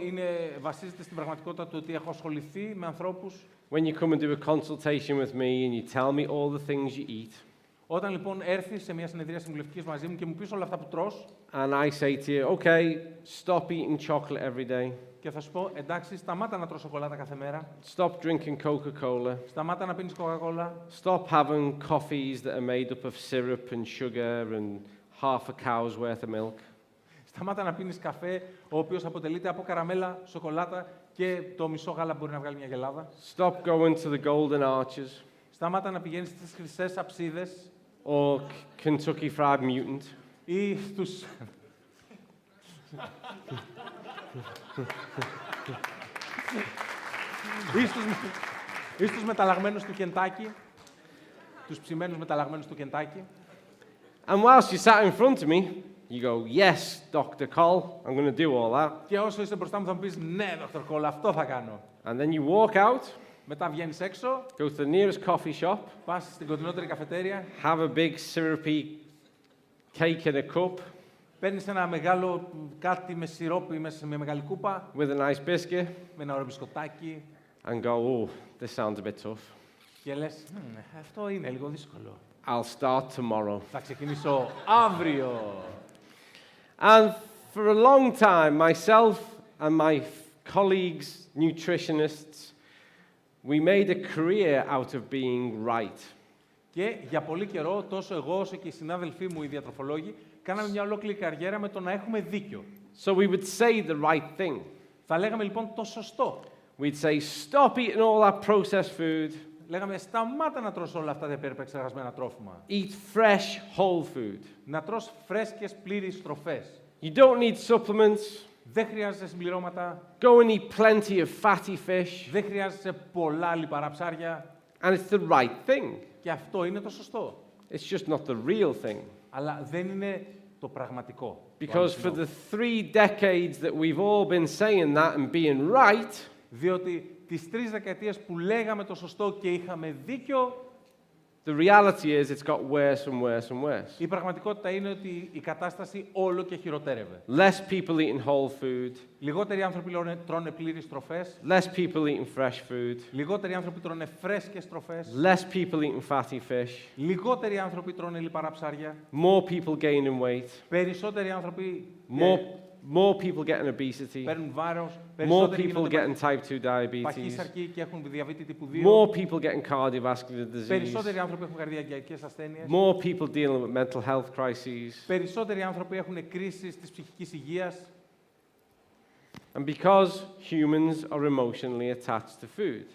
βασίζεται στην πραγματικότητα του ότι έχω ασχοληθεί με ανθρώπους. When you come and do a consultation with me and you tell me all the things you eat, Όταν λοιπόν έρθεις σε μια συνεδρία συμβουλευτικής μαζί μου και μου πεις όλα αυτά που τρως, and I say to you, okay, stop eating chocolate every day, και θα σου πω, εντάξει, σταμάτα να τρως σοκολάτα κάθε μέρα, stop drinking Coca-Cola, σταμάτα να πίνεις κοκακόλα, stop having coffees that are made up of syrup and sugar and half a cow's worth of milk, σταμάτα να πίνεις καφέ, ο οποίος αποτελείται από καραμέλα, σοκολάτα και το μισό γάλα μπορεί να βγάλει μια γελάδα. stop going to the Golden Arches Σταμάτα να πηγαίνεις στις χρυσές αψίδες or Kentucky Fried Mutant. ή στους... ή στους μεταλλαγμένους του Κεντάκι, τους ψημένους μεταλλαγμένους του Κεντάκι. And whilst you sat in front of me, you go, yes, Dr. Col, I'm going to do all that. Και όσο είσαι μπροστά μου θα μου πεις, ναι, Dr. Colin, αυτό θα κάνω. And then you walk out, Μετά βγαίνεις έξω, go to the nearest coffee shop, πας στην κοντινότερη καφετέρια, have a big syrupy cake in a cup παίρνεις ένα μεγάλο κάτι με σιρόπι μέσα σε μια μεγάλη κούπα, with a nice biscuit με ένα ωραίο μπισκοτάκι and go, oh, this sounds a bit tough. και λες, αυτό είναι λίγο δύσκολο. I'll start tomorrow. Θα ξεκινήσω αύριο. And for a long time, myself and my colleagues, nutritionists, we made a career out of being right. Και για πολύ καιρό, τόσο εγώ όσο και οι συνάδελφοί μου, οι διατροφολόγοι, κάναμε μια ολόκληρη καριέρα με το να έχουμε δίκιο. So we would say the right thing. Θα λέγαμε λοιπόν το σωστό. We'd say, stop eating all that processed food. Λέγαμε, σταμάτα να τρως όλα αυτά τα υπερεπεξεργασμένα τρόφιμα. Eat fresh, whole food. Να τρως φρέσκες, πλήρεις τροφές. You don't need supplements. Δεν χρειάζεσαι συμπληρώματα. Go and eat plenty of fatty fish. Δεν χρειάζεσαι πολλά λιπαρά ψάρια. And it's the right thing. Και αυτό είναι το σωστό. It's just not the real thing. Αλλά δεν είναι το πραγματικό. Because for the 3 decades that we've all been saying that and being right, Διότι τις 3 δεκαετίες που λέγαμε το σωστό και είχαμε δίκιο, the reality is it's got worse and worse and worse. η πραγματικότητα είναι ότι η κατάσταση όλο και χειροτέρευε. Less people eating whole food, Λιγότεροι άνθρωποι τρώνε πλήρεις τροφές, less people eating fresh food, λιγότεροι άνθρωποι τρώνε φρέσκες τροφές, less people eating fatty fish, λιγότεροι άνθρωποι τρώνε λιπαρά ψάρια, more people gaining weight, περισσότεροι άνθρωποι more people getting obesity, παίρνουν βάρος, more περισσότεροι people getting γίνονται type 2 diabetes, παχύσαρκοι και έχουν διαβήτη τύπου 2, more people getting cardiovascular disease, περισσότεροι άνθρωποι έχουν καρδιακές ασθένειες, more people dealing with mental health crises. περισσότεροι άνθρωποι έχουν κρίσεις της ψυχικής υγείας. And because humans are emotionally attached to food.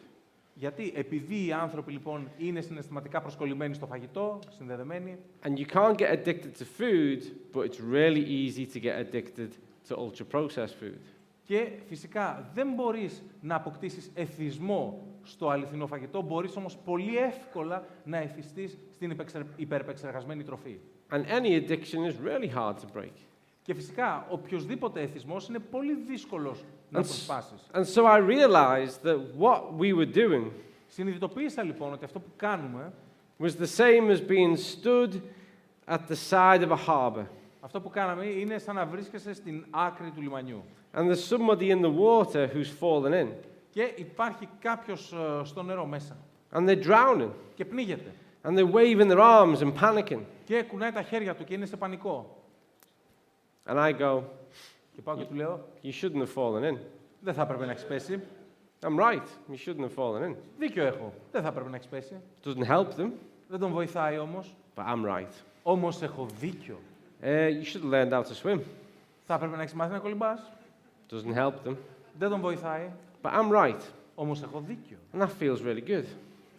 Γιατί επειδή οι άνθρωποι λοιπόν είναι συναισθηματικά προσκολλημένοι στο φαγητό, συνδεδεμένοι, And you can't get addicted to food, but it's really easy to get addicted to ultra-processed food. και φυσικά δεν μπορείς να αποκτήσεις εθισμό στο αληθινό φαγητό, μπορείς όμως πολύ εύκολα να εθιστείς στην υπερεπεξεργασμένη τροφή. And any addiction is really hard to break. Και φυσικά οποιοσδήποτε εθισμός είναι πολύ δύσκολος να τον σπάσεις. And so I realized that what we were doing Συνειδητοποίησα λοιπόν ότι αυτό που κάνουμε, was the same as being stood at the side of a harbor. αυτό που κάναμε είναι σαν να βρίσκεσαι στην άκρη του λιμανιού. And there's somebody in the water who's fallen in. Και υπάρχει κάποιος στο νερό μέσα. And they're drowning. Και πνίγεται. And they're waving their arms and panicking. Και κουνάει τα χέρια του και είναι σε πανικό. And I go, Και πάω και του λέω, you shouldn't have fallen in. δεν θα έπρεπε να έχεις πέσει. I'm right. You shouldn't have fallen in. Δίκιο έχω. Δεν θα έπρεπε να έχεις πέσει. Doesn't help them. Δεν τον βοηθάει όμως. but I'm right. Όμως έχω δίκιο. You should have learned how to swim. Θα έπρεπε να έχεις μάθει να κολυμπάς. Doesn't help them, Δεν τον βοηθάει. but I'm right. Όμως έχω δίκιο. And that feels really good.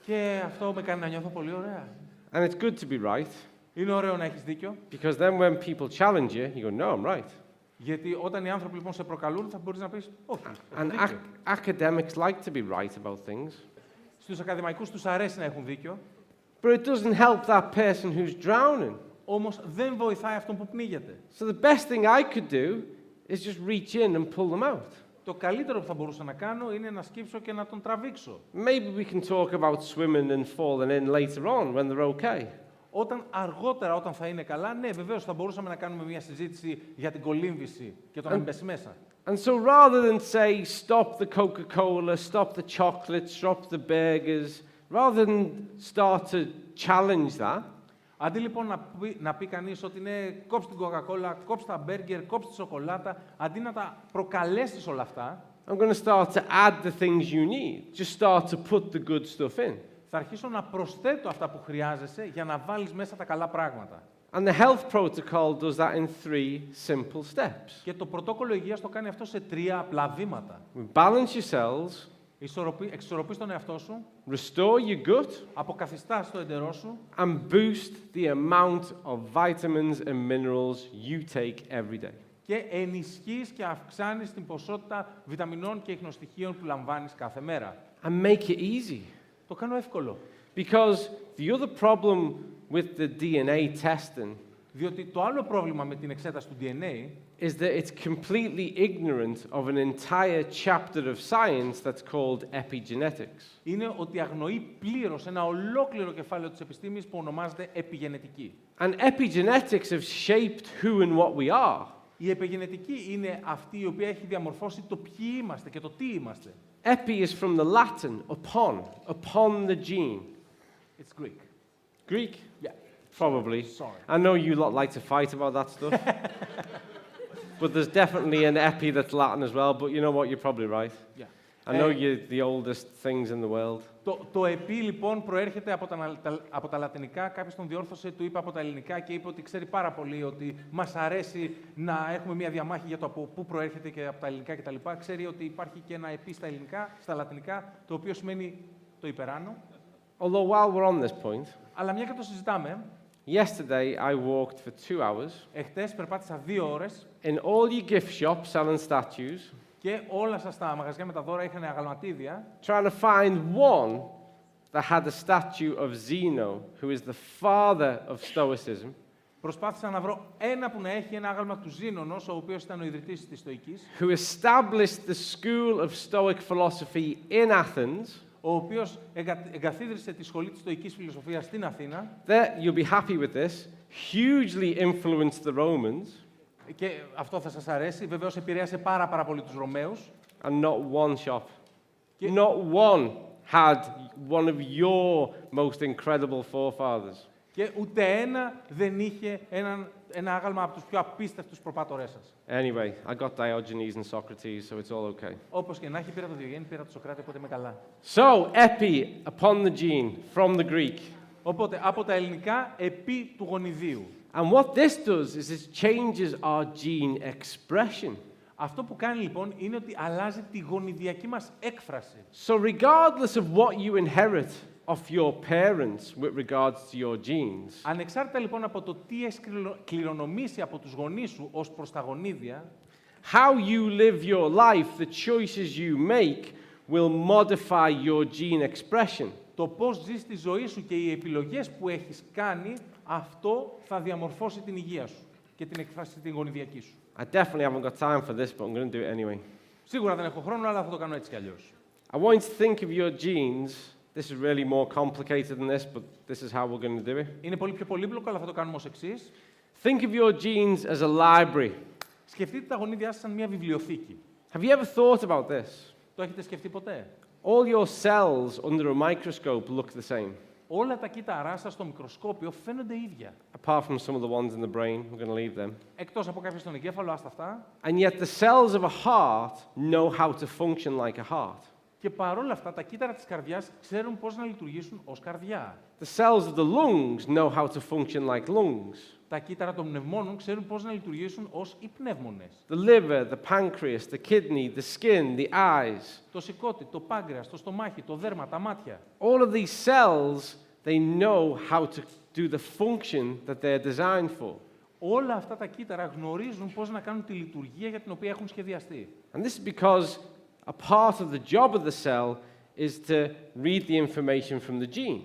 Και αυτό με κάνει να νιώθω πολύ ωραία. And it's good to be right, Είναι ωραίο να έχεις δίκιο. because then when people challenge you, you go, no, I'm right. Γιατί όταν οι άνθρωποι λοιπόν σε προκαλούν, θα μπορείς να πεις όχι. έχω And δίκιο. academics like to be right about things, Στους ακαδημαϊκούς τους αρέσει να έχουν δίκιο. but it doesn't help that person who's drowning. Όμως δεν βοηθάει αυτόν που πνίγεται. So the best thing I could do is just reach in and pull them out. Το καλύτερο που θα μπορούσα να κάνω είναι να σκύψω και να τον τραβήξω. Maybe we can talk about swimming and falling in later on when they're okay. Όταν αργότερα, όταν θα είναι καλά, ναι, βεβαίως θα μπορούσαμε να κάνουμε μια συζήτηση για την κολύμβηση και το να μην πέσει μέσα. And so rather than say, stop the Coca-Cola, stop the chocolates, stop the burgers, rather than start to challenge that, Αντί λοιπόν να πει κανείς ότι είναι κόψε την Coca-Cola, κόψε τα μπέργκερ, κόψε τη σοκολάτα, αντί να τα προκαλέσεις όλα αυτά, I'm going to start to add the things you need. Just start to put the good stuff in. θα αρχίσω να προσθέτω αυτά που χρειάζεσαι για να βάλεις μέσα τα καλά πράγματα. And the health protocol does that in 3 simple steps. Και το πρωτόκολλο υγείας το κάνει αυτό σε 3 απλά βήματα. Balance your cells, Εξισορροπείς τον εαυτό σου, restore your gut, αποκαθιστάς το εντερό σου and boost the amount of vitamins and minerals you take every day. και ενισχύεις και αυξάνεις την ποσότητα βιταμινών και ιχνοστοιχείων που λαμβάνεις κάθε μέρα. And make it easy. Το κάνω εύκολο. Because the other problem with the DNA testing Διότι το άλλο πρόβλημα με την εξέταση του DNA is that it's completely ignorant of an entire chapter of science that's called epigenetics. είναι ότι αγνοεί πλήρως ένα ολόκληρο κεφάλαιο της επιστήμης που ονομάζεται επιγενετική. And epigenetics have shaped who and what we are. Η επιγενετική είναι αυτή η οποία έχει διαμορφώσει το ποιοι είμαστε και το τι είμαστε. Epi is from the Latin, upon the gene. It's Greek. Greek? Yeah. Probably. Sorry. I know you lot like to fight about that stuff. But there's definitely an epi that's Latin as well, but you know what, you're probably right. Yeah. I know you're the oldest things in the world. Το επί λοιπόν προέρχεται από τα λατινικά. Κάποιος τον διόρθωσε, του είπε από τα ελληνικά και είπε ότι ξέρει πάρα πολύ ότι μας αρέσει να έχουμε μια διαμάχη για το από πού προέρχεται και από τα ελληνικά κτλ. Ξέρει ότι υπάρχει και ένα επί στα ελληνικά, στα λατινικά, το οποίο σημαίνει το υπεράνω. Although while we're on this point, Αλλά μια και το συζητάμε, yesterday I walked for 2 hours εχτες περπάτησα 2 ώρες in all your gift shops selling statues, και όλα σας τα μαγαζιά με τα δώρα είχαν αγαλματίδια, trying to find one that had a statue of Zeno, who is the father of Stoicism, προσπάθησα να βρω ένα που να έχει ένα άγαλμα του Ζήνωνος, ο οποίος ήταν ο ιδρυτής της Στοικής, who established the school of Stoic philosophy in Athens. ο οποίος εγκαθίδρυσε τη σχολή της Στοικής φιλοσοφίας στην Αθήνα. That, you'll be happy with this, hugely influenced the Romans, Και αυτό θα σας αρέσει. Βεβαίως επηρέασε πάρα πολύ τους Ρωμαίους. and not one shop. Not one had one of your most incredible forefathers. Και ούτε ένα δεν είχε ένα άγαλμα από τους πιο απίστευτους προπάτορές σας. Anyway, I got Diogenes and Socrates, so it's all okay. Όπως και να έχει, πήρα το Διογέννη, πήρα το Σοκράτη, οπότε είμαι καλά. So, epi, upon the gene, from the Greek. Οπότε, από τα ελληνικά, επί του γονιδίου. And what this does is it changes our gene expression. Αυτό που κάνει λοιπόν είναι ότι αλλάζει τη γονιδιακή μας έκφραση. So regardless of what you inherit of your parents with regards to your genes, Ανεξάρτητα λοιπόν από το τι έχεις κληρονομήσει από τους γονείς σου ως προς τα γονίδια, how you live your life, the choices you make, will modify your gene expression. το πώς ζεις τη ζωή σου και οι επιλογές που έχεις κάνει, αυτό θα διαμορφώσει την υγεία σου και την εκφράση την γονιδιακή σου. I definitely haven't got time for this, but I'm going to do it anyway. Σίγουρα δεν έχω χρόνο, αλλά θα το κάνω έτσι κι αλλιώς. I want you to think of your genes. This is really more complicated than this, but this is how we're going to do it. Είναι πολύ πιο πολύπλοκο, αλλά θα το κάνουμε ως εξής. Think of your genes as a library. Σκεφτείτε τα γονίδια σας σαν μια βιβλιοθήκη. Have you ever thought about this? Το έχετε σκεφτεί ποτέ? All your cells under a microscope look the same, Όλα τα κύτταρά σας στο μικροσκόπιο φαίνονται ίδια. apart from some of the ones in the brain. We're going to leave them. Εκτός από κάποια στον εγκέφαλο, άστα αυτά. And yet the cells of a heart know how to function like a heart. Και παρόλα αυτά, τα κύτταρα της καρδιάς ξέρουν πώς να λειτουργήσουν ως καρδιά. The cells of the lungs know how to function like lungs. Τα κύτταρα των πνευμόνων ξέρουν πώς να λειτουργήσουν ως οι πνεύμονες. The liver, the pancreas, the kidney, the skin, the eyes. Το σηκώτη, το πάγκρεας, το στομάχι, το δέρμα, τα μάτια. All of these cells, they know how to do the function that they're designed for. Όλα αυτά τα κύτταρα γνωρίζουν πώς να κάνουν τη λειτουργία για την οποία έχουν σχεδιαστεί. And this is because a part of the job of the cell is to read the information from the gene.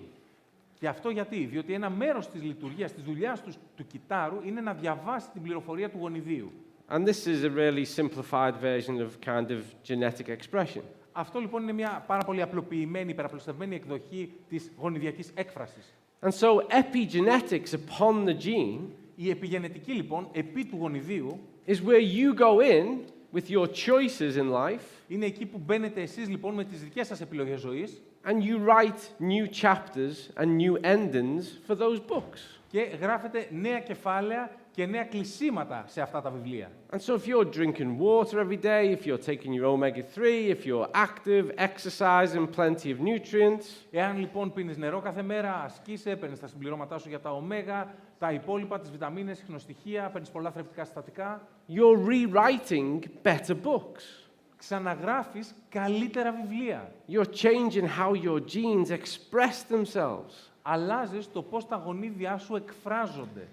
Και αυτό γιατί? Διότι ένα μέρος της λειτουργίας, της δουλειάς του κυττάρου είναι να διαβάσει την πληροφορία του γονιδίου. And this is a really simplified version of kind of genetic expression. Αυτό λοιπόν είναι μια πάρα πολύ απλοποιημένη, υπεραπλουστευμένη εκδοχή της γονιδιακής έκφρασης. And so epigenetics upon the gene Η επιγενετική λοιπόν, επί του γονιδίου, is where you go in with your choices in life είναι εκεί που μπαίνετε εσείς λοιπόν με τις δικές σας επιλογές ζωής and you write new chapters and new endings for those books. και γράφετε νέα κεφάλαια και νέα κλεισίματα σε αυτά τα βιβλία. And so if you're drinking water every day, if you're taking your omega-3, if you're active, exercising, plenty of nutrients, Εάν λοιπόν πίνεις νερό κάθε μέρα, ασκείσαι, παίρνεις τα συμπληρώματά σου για τα ωμέγα, τα υπόλοιπα, τις βιταμίνες, ιχνοστοιχεία, παίρνεις πολλά θρεπτικά συστατικά, you're rewriting better books. ξαναγράφεις καλύτερα βιβλία. You're changing how your genes express themselves. Αλλάζεις το πώς τα γονίδια σου εκφράζονται.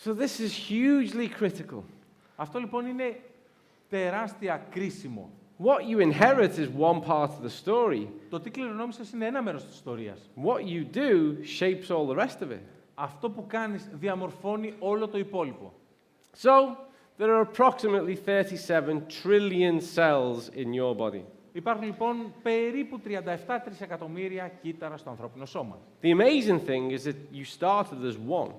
So this is hugely critical. Αυτό λοιπόν είναι τεράστια κρίσιμο. What you inherit is one part of the story. Το τι κληρονόμησες είναι ένα μέρος της ιστορίας. What you do shapes all the rest of it. Αυτό που κάνεις διαμορφώνει όλο το υπόλοιπο. So there are approximately 37 trillion cells in your body. Υπάρχουν λοιπόν περίπου 37 τρισεκατομμύρια κύτταρα στο ανθρώπινο σώμα. The amazing thing is that you started as one.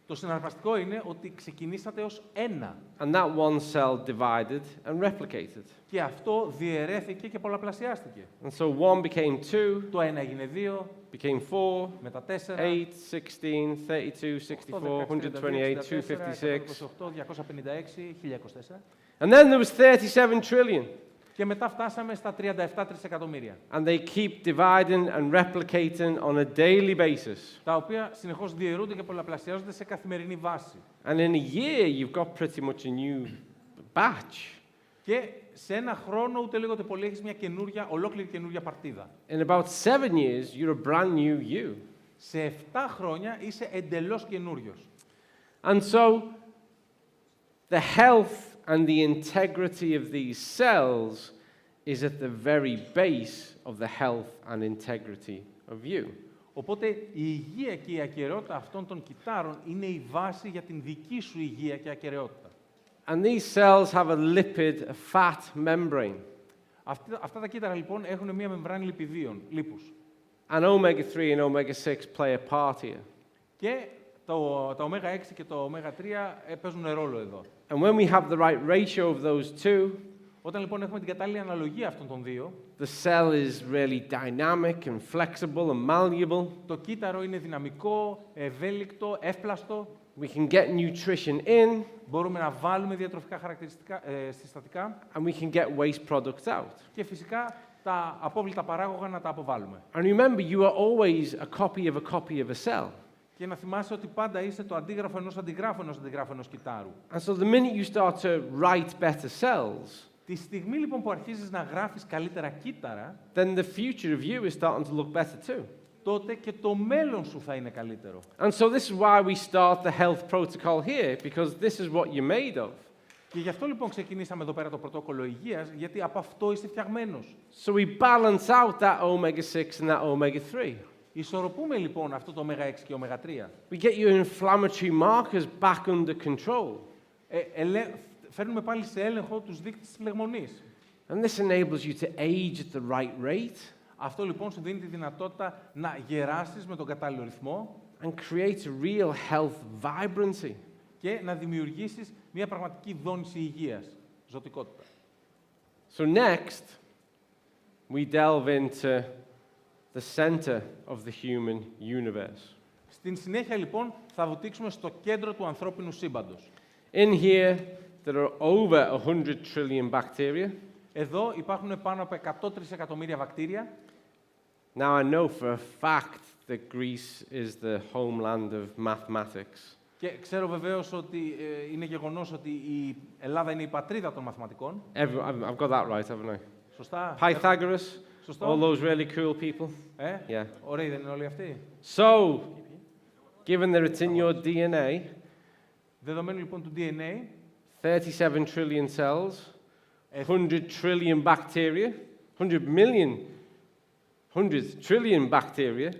Το συναρπαστικό είναι ότι ξεκινήσατε ως ένα. And that one cell divided and replicated. Και αυτό διαιρέθηκε και πολλαπλασιάστηκε. And so one became two, Το ένα έγινε δύο, became four, μετά τέσσερα, 8, 16, 32, 64, 128, 256. 258, 256, 1024. And then there was 37 trillion. Και μετά φτάσαμε στα 37 τρισεκατομμύρια. And they keep dividing and replicating on a daily basis. Τα οποία συνεχώς διαιρούνται και πολλαπλασιάζονται σε καθημερινή βάση. And in a year, you've got pretty much a new batch. Και σε ένα χρόνο ούτε λίγο ούτε πολύ έχεις μια ολόκληρη καινούρια παρτίδα. In about 7 years, you're a brand new you. Σε 7 χρόνια είσαι εντελώς καινούριος. And so, the health and the integrity of these cells is at the very base of the health and integrity of you. Οπότε η υγεία και η ακεραιότητα αυτών των κυττάρων είναι η βάση για την δική σου υγεία και ακεραιότητα. And these cells have a lipid, a fat membrane. Αυτά τα κύτταρα λοιπόν έχουν μια μεμβράνη λιπιδίων, λίπους. And omega-3 and omega-6 play a part here. Και τα ωμέγα 6 και το ωμέγα 3 παίζουν ρόλο εδώ. And when we have the right ratio of those two, Όταν λοιπόν έχουμε την κατάλληλη αναλογία αυτών των δύο, the cell is really dynamic and flexible and malleable. το κύτταρο είναι δυναμικό, ευέλικτο, εύπλαστο. We can get nutrition in, Μπορούμε να βάλουμε διατροφικά συστατικά and we can get waste products out. και φυσικά τα απόβλητα παράγωγα να τα αποβάλουμε. And remember, you are always a copy of a cell. Και να θυμάσαι ότι πάντα είσαι το αντίγραφο ενός αντιγράφου ενός κυττάρου. And so the minute you start to write better cells, Τη στιγμή λοιπόν που αρχίζεις να γράφεις καλύτερα κύτταρα, then the future of you is starting to look better too. τότε και το μέλλον σου θα είναι καλύτερο. And so this is why we start the health protocol here, because this is what you're made of. Και γι' αυτό λοιπόν ξεκινήσαμε εδώ πέρα το πρωτόκολλο υγείας, γιατί από αυτό είσαι φτιαγμένος. So we balance out that omega-6 and that omega-3. Ισορροπούμε λοιπόν αυτό το ωμέγα 6 και ωμέγα 3. We get your inflammatory markers back under control. Φέρνουμε πάλι σε έλεγχο τους δείκτες της φλεγμονής. And this enables you to age at the right rate Αυτό λοιπόν σου δίνει τη δυνατότητα να γεράσεις με τον κατάλληλο ρυθμό and create a real health vibrancy. και να δημιουργήσεις μια πραγματική δόνηση υγείας, ζωτικότητα. So next, we delve into the center of the human universe. Στην συνέχεια λοιπόν θα βουτήξουμε στο κέντρο του ανθρώπινου σύμπαντος. In here, there are over 100 trillion bacteria. Εδώ υπάρχουν πάνω από 103 εκατομμύρια βακτήρια. Now, I know for a fact that Greece is the homeland of mathematics. Και ξέρω βεβαίως ότι είναι γεγονός ότι η Ελλάδα είναι η πατρίδα των μαθηματικών. I've got that right, haven't I? Σωστά. Pythagoras, Σωστό. all those really cool people. Yeah. Ωραίοι δεν είναι όλοι αυτοί. So, given that it's in your DNA, Δεδομένου λοιπόν του DNA, 37 trillion cells, 100 trillion bacteria, 100 trillion bacteria,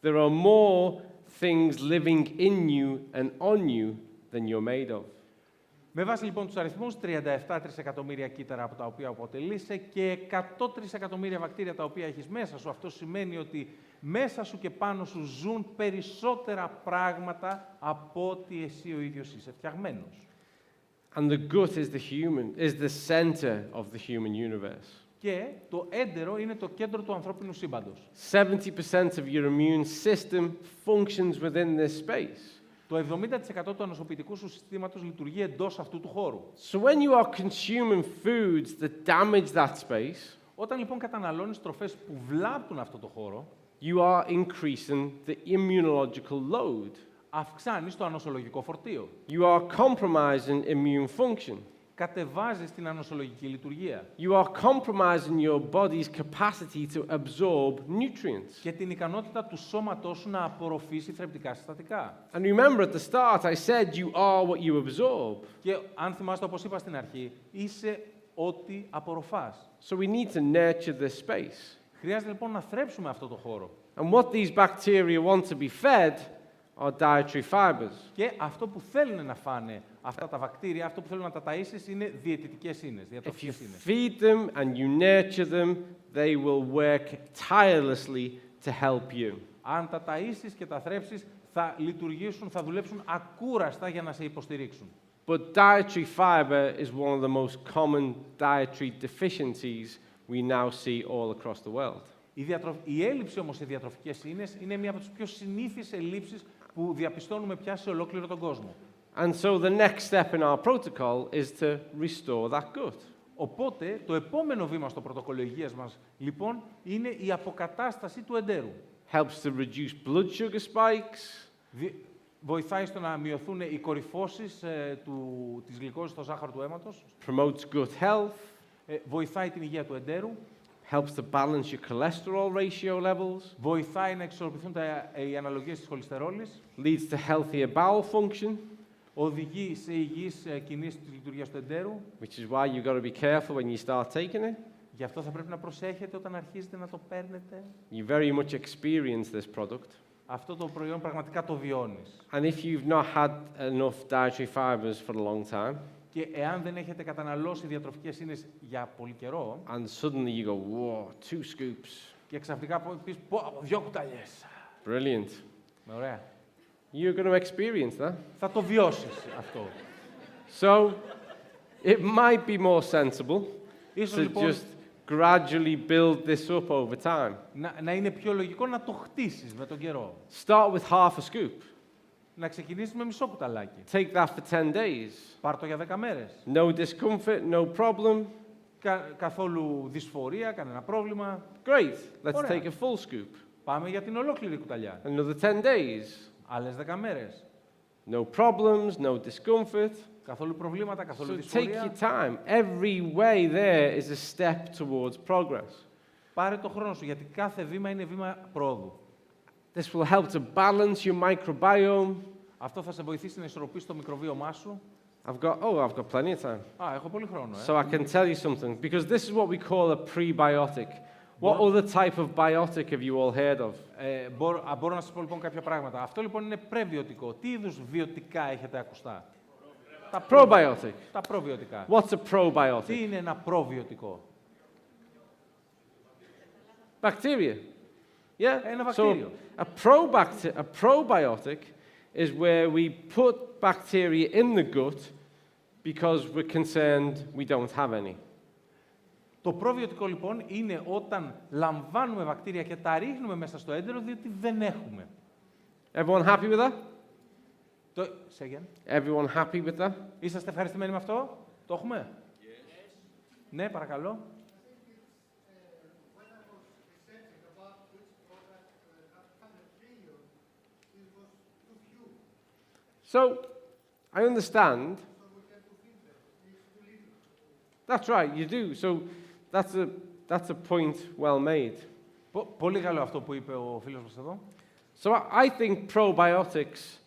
there are more things living in you and on you than you're made of. Με βάση λοιπόν τους αριθμούς, 37 τρισεκατομμύρια κύτταρα από τα οποία αποτελείσαι και 100 τρισεκατομμύρια βακτήρια τα οποία έχεις μέσα σου. Αυτό σημαίνει ότι μέσα σου και πάνω σου ζουν περισσότερα πράγματα από ότι εσύ ο ίδιος είσαι φτιαγμένος. And the gut is the center of the human universe. Και το έντερο είναι το κέντρο του ανθρώπινου σύμπαντος. 70% of your immune system functions within this space. Το 70% του ανοσοποιητικού σου συστήματος λειτουργεί εντός αυτού του χώρου. So when you are consuming foods that damage that space, Όταν λοιπόν καταναλώνεις τροφές που βλάπτουν αυτό το χώρο, you are increasing the immunological load. αυξάνεις το ανοσολογικό φορτίο. You are compromising immune function. Κατεβάζεις την ανοσολογική λειτουργία. You are compromising your body's capacity to absorb nutrients. Και την ικανότητα του σώματός σου να απορροφήσει θρεπτικά συστατικά. And remember at the start I said you are what you absorb. Και αν θυμάστε, όπως είπα στην αρχή, είσαι ό,τι απορροφάς. So we need to nurture this space. Χρειάζεται λοιπόν να θρέψουμε αυτό το χώρο. And what these bacteria want to be fed are dietary fibers. Και αυτό που θέλουν να φάνε αυτά τα βακτήρια, αυτό που θέλουν να τα ταΐσεις είναι διαιτητικές ίνες, If you διατροφικές ίνες. feed them and you nurture them, they will work tirelessly to help you. Αν τα ταΐσεις και τα θρέψεις, θα λειτουργήσουν, θα δουλέψουν ακούραστα για να σε υποστηρίξουν. But dietary fiber is one of the most common dietary deficiencies we now see all across the world. Η έλλειψη όμως σε διατροφικές ίνες είναι μία από τις πιο συνήθεις ελλείψεις που διαπιστώνουμε πια σε ολόκληρο τον κόσμο. And so the next step in our protocol is to restore that gut. Οπότε, το επόμενο βήμα στο πρωτόκολλο υγείας μας, λοιπόν, είναι η αποκατάσταση του εντέρου. Helps to reduce blood sugar spikes, Βοηθάει στο να μειωθούν οι κορυφώσεις της γλυκόζης στο ζάχαρο του αίματος. promotes gut health, Βοηθάει την υγεία του εντέρου. helps to balance your cholesterol ratio levels, Βοηθάει να εξορροπηθούν οι αναλογίες της χολυστερόλης. leads to healthier bowel function, Οδηγεί σε υγιείς κινήσεις της λειτουργίας του εντέρου. which is why you've got to be careful when you start taking it. Γι' αυτό θα πρέπει να προσέχετε όταν αρχίζετε να το παίρνετε. You very much experience this product. Αυτό το προϊόν πραγματικά το βιώνεις. And if you've not had enough dietary fibers for a long time, Και εάν δεν έχετε καταναλώσει διατροφικές ίνες για πολύ καιρό, and suddenly you go, whoa, 2 scoops, και ξαφνικά πεις, πω, 2 κουταλιές. brilliant. Ωραία. You're going to experience that. Θα το βιώσεις αυτό. So, it might be more sensible Ίσως to λοιπόν just gradually build this up over time. να είναι πιο λογικό να το χτίσεις με τον καιρό. Start with half a scoop. Να ξεκινήσεις με μισό κουταλάκι. Take that for 10 days. Πάρ' το για 10 μέρες. No discomfort, no problem. Καθόλου δυσφορία, κανένα πρόβλημα. Great. Let's Ωραία. take a full scoop. Πάμε για την ολόκληρη κουταλιά. Another 10 days. Άλλες 10 μέρες. No problems, no discomfort. Καθόλου προβλήματα, καθόλου So take δυσφορία. your time. Every way there is a step towards progress. Πάρε το χρόνο σου, γιατί κάθε βήμα είναι βήμα πρόοδου. This will help to balance your microbiome. Αυτό θα σε βοηθήσει να ισορροπήσεις το μικροβίωμά σου. I've got plenty of time. Α, έχω πολύ χρόνο. So I can tell you something, because this is what we call a prebiotic. What other type of biotic have you all heard of? Μπορώ να σας πω λοιπόν κάποια πράγματα. Αυτό λοιπόν είναι πρεβιωτικό. Τι είδους βιωτικά έχετε ακουστά? Probiotic. Τα προβιωτικά. What's a probiotic? Τι είναι ένα προβιωτικό? Bacteria. Yeah. Ένα So βακτήριο. a probiotic is where we put bacteria in the gut because we're concerned we don't have any. Το προβιωτικό λοιπόν είναι όταν λαμβάνουμε βακτήρια και τα ρίχνουμε μέσα στο έντερο διότι δεν έχουμε. Everyone happy with that? Say again. Everyone happy with that? Είσαστε ευχαριστημένοι με αυτό? Το έχουμε? Ναι, παρακαλώ. So, I understand. That's right, you do. So, that's a point well made. Πολύ καλό αυτό που είπε ο φίλος μας εδώ. So, I think probiotics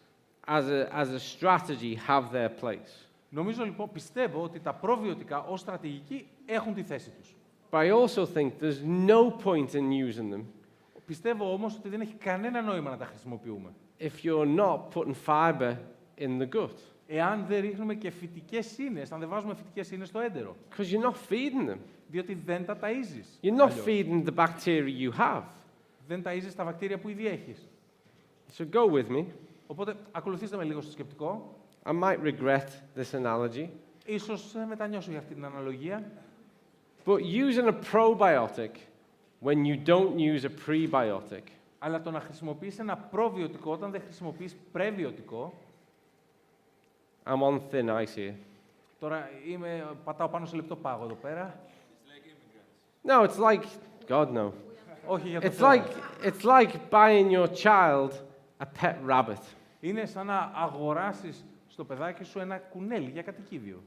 as a strategy have their place. Νομίζω λοιπόν, πιστεύω ότι τα προβιωτικά ως στρατηγική έχουν τη θέση τους. But I also think there's no point in using them Πιστεύω όμως ότι δεν έχει κανένα νόημα να τα χρησιμοποιούμε. if you're not putting fiber in the gut. Εάν δεν ρίχνουμε και φυτικές ίνες, αν δεν βάζουμε φυτικές ίνες στο έντερο. Because you're not feeding them. Διότι δεν τα ταΐζεις. You're not αλλιώς. feeding the bacteria you have. Δεν ταΐζεις τα βακτήρια που ήδη έχεις. So go with me. Οπότε, ακολουθήστε με λίγο στο σκεπτικό. I might regret this analogy. Ίσως μετανιώσω για αυτή την αναλογία. But using a probiotic when you don't use a prebiotic Αλλά το να χρησιμοποιείς ένα προβιωτικό όταν δεν χρησιμοποιείς πρεβιωτικό. I'm on thin ice here. Τώρα πατάω πάνω σε λεπτό πάγο εδώ πέρα. No, it's like, God no. Όχι για το It's Θεό. it's like buying your child a pet rabbit. Είναι σαν να αγοράσεις στο παιδάκι σου ένα κουνέλι για κατοικίδιο.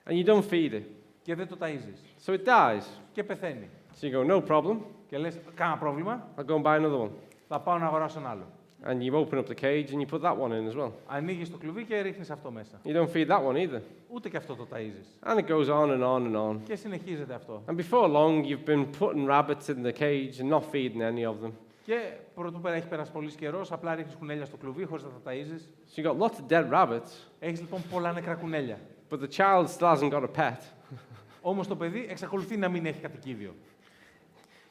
And you don't feed it. Και δεν το ταΐζεις. So it dies. Και πεθαίνει. So you go, no problem. Και λες, κάνα πρόβλημα, I'll go and buy another one. θα πάω να αγοράσω ένα άλλο. And you open up the cage and you put that one in as well. Ανοίγεις το κλουβί και ρίχνεις αυτό μέσα. You don't feed that one either. Ούτε και αυτό το ταΐζεις. And it goes on and on and on. Και συνεχίζεται αυτό. And before long, you've been putting rabbits in the cage and not feeding any of them. Και πρωτού πέρα έχει περάσει πολύς καιρός, απλά ρίχνεις κουνέλια στο κλουβί χωρίς να τα ταΐζεις. So you've got lots of dead rabbits, Έχεις λοιπόν πολλά νεκρά κουνέλια. but the child still hasn't got a pet. Όμως το παιδί εξακολουθεί να μην έχει κατοικίδιο.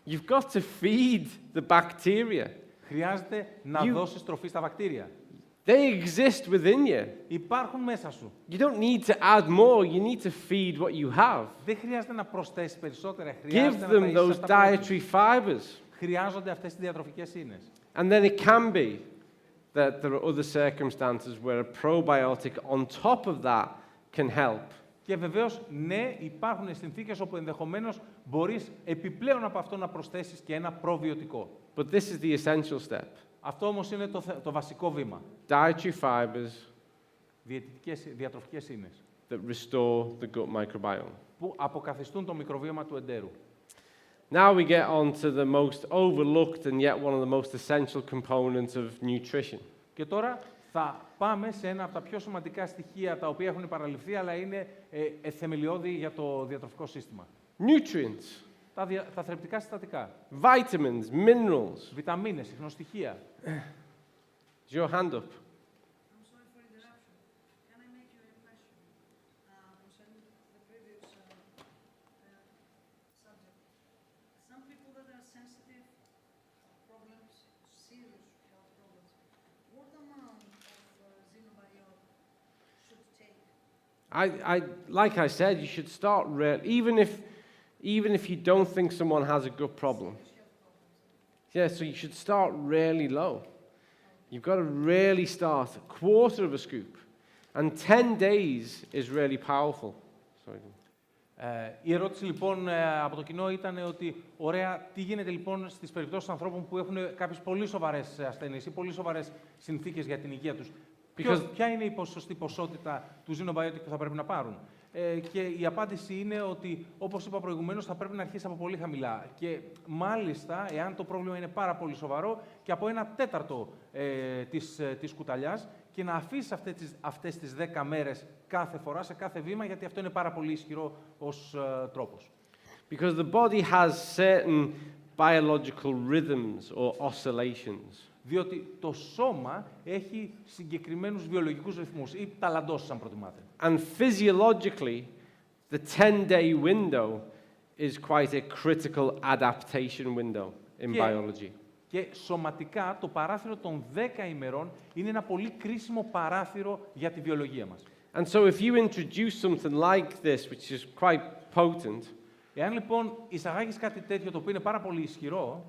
You've got to feed the bacteria. Χρειάζεται να δώσεις τροφή στα βακτήρια. They exist within you. Υπάρχουν μέσα σου. You don't need to add more, you need to feed what you have. Δεν χρειάζεται να προσθέσεις περισσότερα. Give Χρειάζεται them να ταΐζεις those αυτά που έχεις. dietary fibers. Χρειάζονται αυτές τις διατροφικές ίνες. And then it can be that there are other circumstances where a probiotic on top of that can help. Και βεβαίως, ναι, υπάρχουν συνθήκες όπου ενδεχομένως μπορείς επιπλέον από αυτό να προσθέσεις και ένα προβιωτικό. But this is the essential step. Αυτό όμως είναι το βασικό βήμα. Dietary fibers Διατροφικές ίνες that restore the gut microbiome. που αποκαθιστούν το μικροβίωμα του εντέρου. Now we get on to the most overlooked and yet one of the most essential components of nutrition. Και τώρα θα πάμε σε ένα από τα πιο σημαντικά στοιχεία τα οποία έχουν παραληφθεί, αλλά είναι θεμελιώδη για το διατροφικό σύστημα. Nutrients, Τα θρεπτικά συστατικά. vitamins, minerals. Βιταμίνες, ιχνοστοιχεία. Is your hand up? I'm sorry for interruption. Can I make you a question concerning the previous subject? Some people that are sensitive problems, serious health problems, what amount of xenobiotic should take? Like I said, you should start even if you don't think someone has a gut problem. Yeah, so you should start really low. You've got to really start a quarter of a scoop. And 10 days is really powerful. Sorry. Η ερώτηση λοιπόν από το κοινό ήταν ότι, ωραία, τι γίνεται λοιπόν στις περιπτώσεις ανθρώπων που έχουν κάποιες πολύ σοβαρές ασθένειες ή πολύ σοβαρές συνθήκες για την υγεία τους. Ποια είναι η σωστή ποσότητα του xenobiotic που θα πρέπει να πάρουν. Και η απάντηση είναι ότι, όπως είπα προηγουμένως, θα πρέπει να αρχίσει από πολύ χαμηλά. Και μάλιστα, εάν το πρόβλημα είναι πάρα πολύ σοβαρό, και από 1/4 της κουταλιάς και να αφήσεις αυτές τις 10 μέρες κάθε φορά, σε κάθε βήμα, γιατί αυτό είναι πάρα πολύ ισχυρό ως τρόπος. Because the body has certain biological rhythms or oscillations. Διότι το σώμα έχει συγκεκριμένους βιολογικούς ρυθμούς ή ταλαντώσεις, αν προτιμάτε. And physiologically, the 10-day window is quite a critical adaptation window in biology. Και σωματικά, το παράθυρο των 10 ημερών είναι ένα πολύ κρίσιμο παράθυρο για τη βιολογία μας. And so if you introduce something like this, which is quite potent, Εάν λοιπόν εισαγάγεις κάτι τέτοιο το οποίο είναι πάρα πολύ ισχυρό,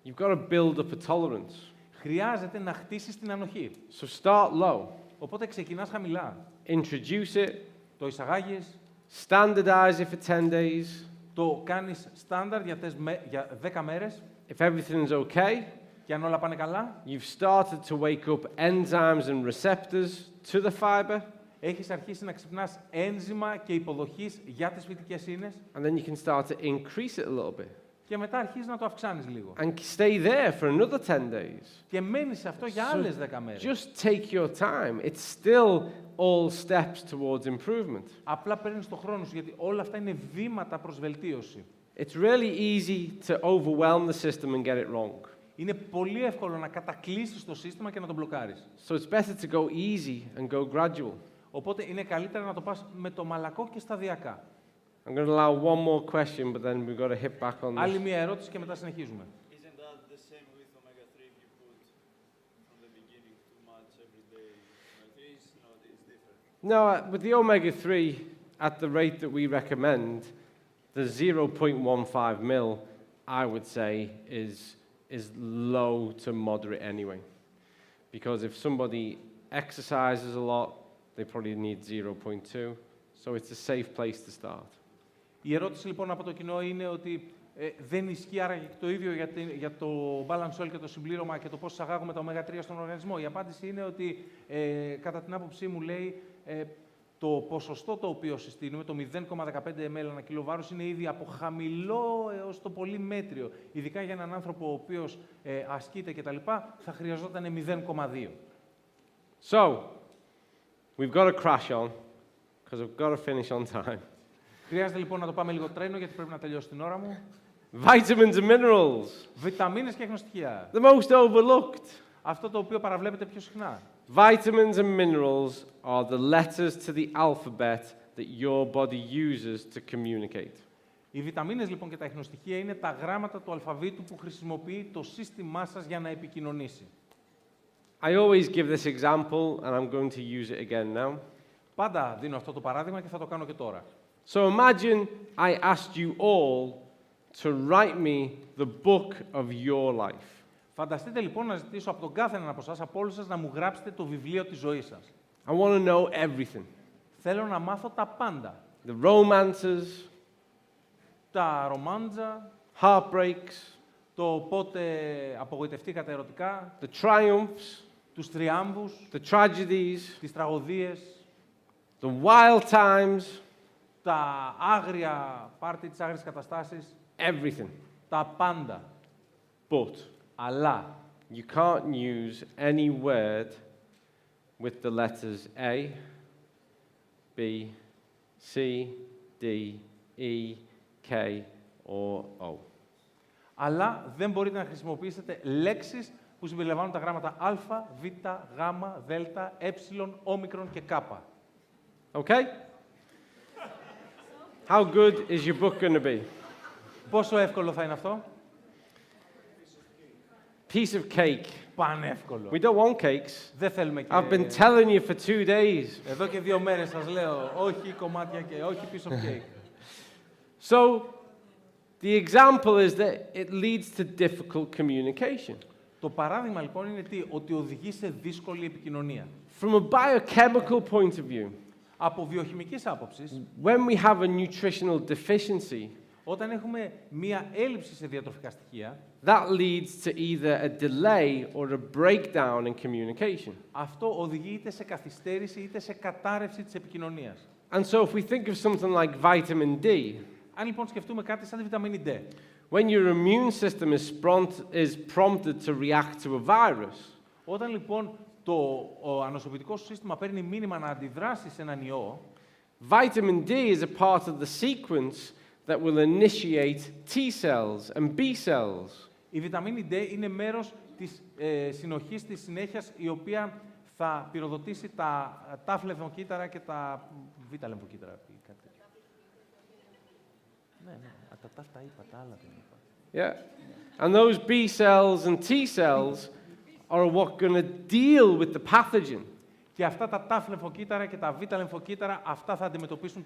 you've got to build up a tolerance. χρειάζεται να χτίσεις την ανοχή. So start low. Οπότε ξεκινάς χαμηλά. Introduce it, Το εισαγάγεις, Standardize it for 10 days. Το κάνεις στάνταρ για 10 μέρες. If everything's okay, Και αν όλα πάνε καλά, you've started to wake up enzymes and receptors to the fiber, έχεις αρχίσει να ξυπνάς ένζημα και υποδοχής για τις φυτικές ίνες and then you can start to increase it a little bit. και μετά αρχίζεις να το αυξάνεις λίγο. And stay there for another 10 days. Και μένεις σε αυτό για άλλες 10 μέρες. Just take your time. It's still all steps towards improvement. Απλά παίρνεις το χρόνο σου, γιατί όλα αυτά είναι βήματα προς βελτίωση. It's really easy to overwhelm the system and get it wrong. Είναι πολύ εύκολο να κατακλείσεις το σύστημα και να το μπλοκάρεις. So it's better to go easy and go gradual. Οπότε είναι καλύτερα να το πας με το μαλακό και σταδιακά. I'm going to allow one more question, but then we've got to hit back on Άλλη this. μία ερώτηση και μετά συνεχίζουμε. Isn't that the same with omega-3 if you put from the beginning too much every day? It's different. No, with the omega-3, at the rate that we recommend, the 0.15 mil, I would say, is low to moderate anyway. Because if somebody exercises a lot, they probably need 0.2. So it's a safe place to start. Η ερώτηση λοιπόν από το κοινό είναι ότι δεν ισχύει άρα και το ίδιο για το balance oil και το συμπλήρωμα και το πώς εισαγάγουμε τα omega-3 στον οργανισμό. Η απάντηση είναι ότι κατά την άποψή μου λέει το ποσοστό το οποίο συστήνουμε, το 0,15 ml ανά κιλό βάρους, είναι ήδη από χαμηλό έως το πολύ μέτριο. Ειδικά για έναν άνθρωπο ο οποίος ασκείται κτλ. Θα χρειαζόταν 0,2. So, we've got to crash on, because I've got to finish on time. Χρειάζεται λοιπόν να το πάμε λίγο τρένο, γιατί πρέπει να τελειώσει την ώρα μου. Vitamins and minerals, Βιταμίνες και αγνοστοιχεία. the most overlooked. Αυτό το οποίο παραβλέπετε πιο συχνά. Vitamins and minerals are the letters to the alphabet that your body uses to communicate. Οι βιταμίνες λοιπόν και τα ιχνοστοιχεία είναι τα γράμματα του αλφαβήτου που χρησιμοποιεί το σύστημά σας για να επικοινωνήσει. I always give this example, and I'm going to use it again now. Πάντα δίνω αυτό το παράδειγμα και θα το κάνω και τώρα. So imagine I asked you all to write me the book of your life. Φανταστείτε λοιπόν να ζητήσω από τον κάθε έναν από εσάς, από όλους σας, να μου γράψετε το βιβλίο της ζωής σας. I want to know everything. Θέλω να μάθω τα πάντα. The romances, Τα ρομάντζα, heartbreaks, το πότε απογοητευτήκατε ερωτικά, the triumphs, τους τριάμβους, the tragedies, τις τραγωδίες, the wild times, τα άγρια πάρτι, τις άγριες καταστάσεις, everything. τα πάντα. But Αλλά you can't use any word with the letters A, B, C, D, E, K or O. Αλλά δεν μπορείτε να χρησιμοποιήσετε λέξεις που συμπεριλαμβάνουν τα γράμματα α, β, γ, δ, ε, όμικρον και κ. Okay? How good is your book going to be? Πόσο εύκολο θα είναι αυτό? Piece of cake. Πανεύκολο. We don't want cakes. Δεν θέλουμε I've been και... telling you for 2 days. Εδώ και 2 μέρες σας λέω, όχι κομμάτια και όχι piece of cake. So, the example is that it leads to difficult communication. Το παράδειγμα λοιπόν είναι ότι οδηγεί σε δύσκολη επικοινωνία. From a biochemical point of view, Από βιοχημικής άποψης, when we have a nutritional deficiency, όταν έχουμε μία έλλειψη σε διατροφικά στοιχεία, that leads to either a delay or a breakdown in communication. αυτό οδηγεί είτε σε καθυστέρηση είτε σε κατάρρευση της επικοινωνίας. And so if we think of something like vitamin D, Αν λοιπόν σκεφτούμε κάτι σαν τη βιταμίνη D, when your immune system is prompted to react to a virus, όταν λοιπόν το ανοσοποιητικό σου σύστημα παίρνει μήνυμα να αντιδράσει σε έναν ιό, vitamin D is a part of the sequence that will initiate T cells and B cells. η βιταμίνη D είναι μέρος της συνοχής της συνέχειας, η οποία θα πυροδοτήσει τα τάφ λεμφοκύτταρα και τα β λεμφοκύτταρα. Ναι, τα τάφ τα είπα, τα άλλα δεν είπα. Yeah. And those B cells and T cells are what going to deal with the pathogen. Και αυτά τα τάφ λεμφοκύτταρα και τα β λεμφοκύτταρα, αυτά θα αντιμετωπίσουν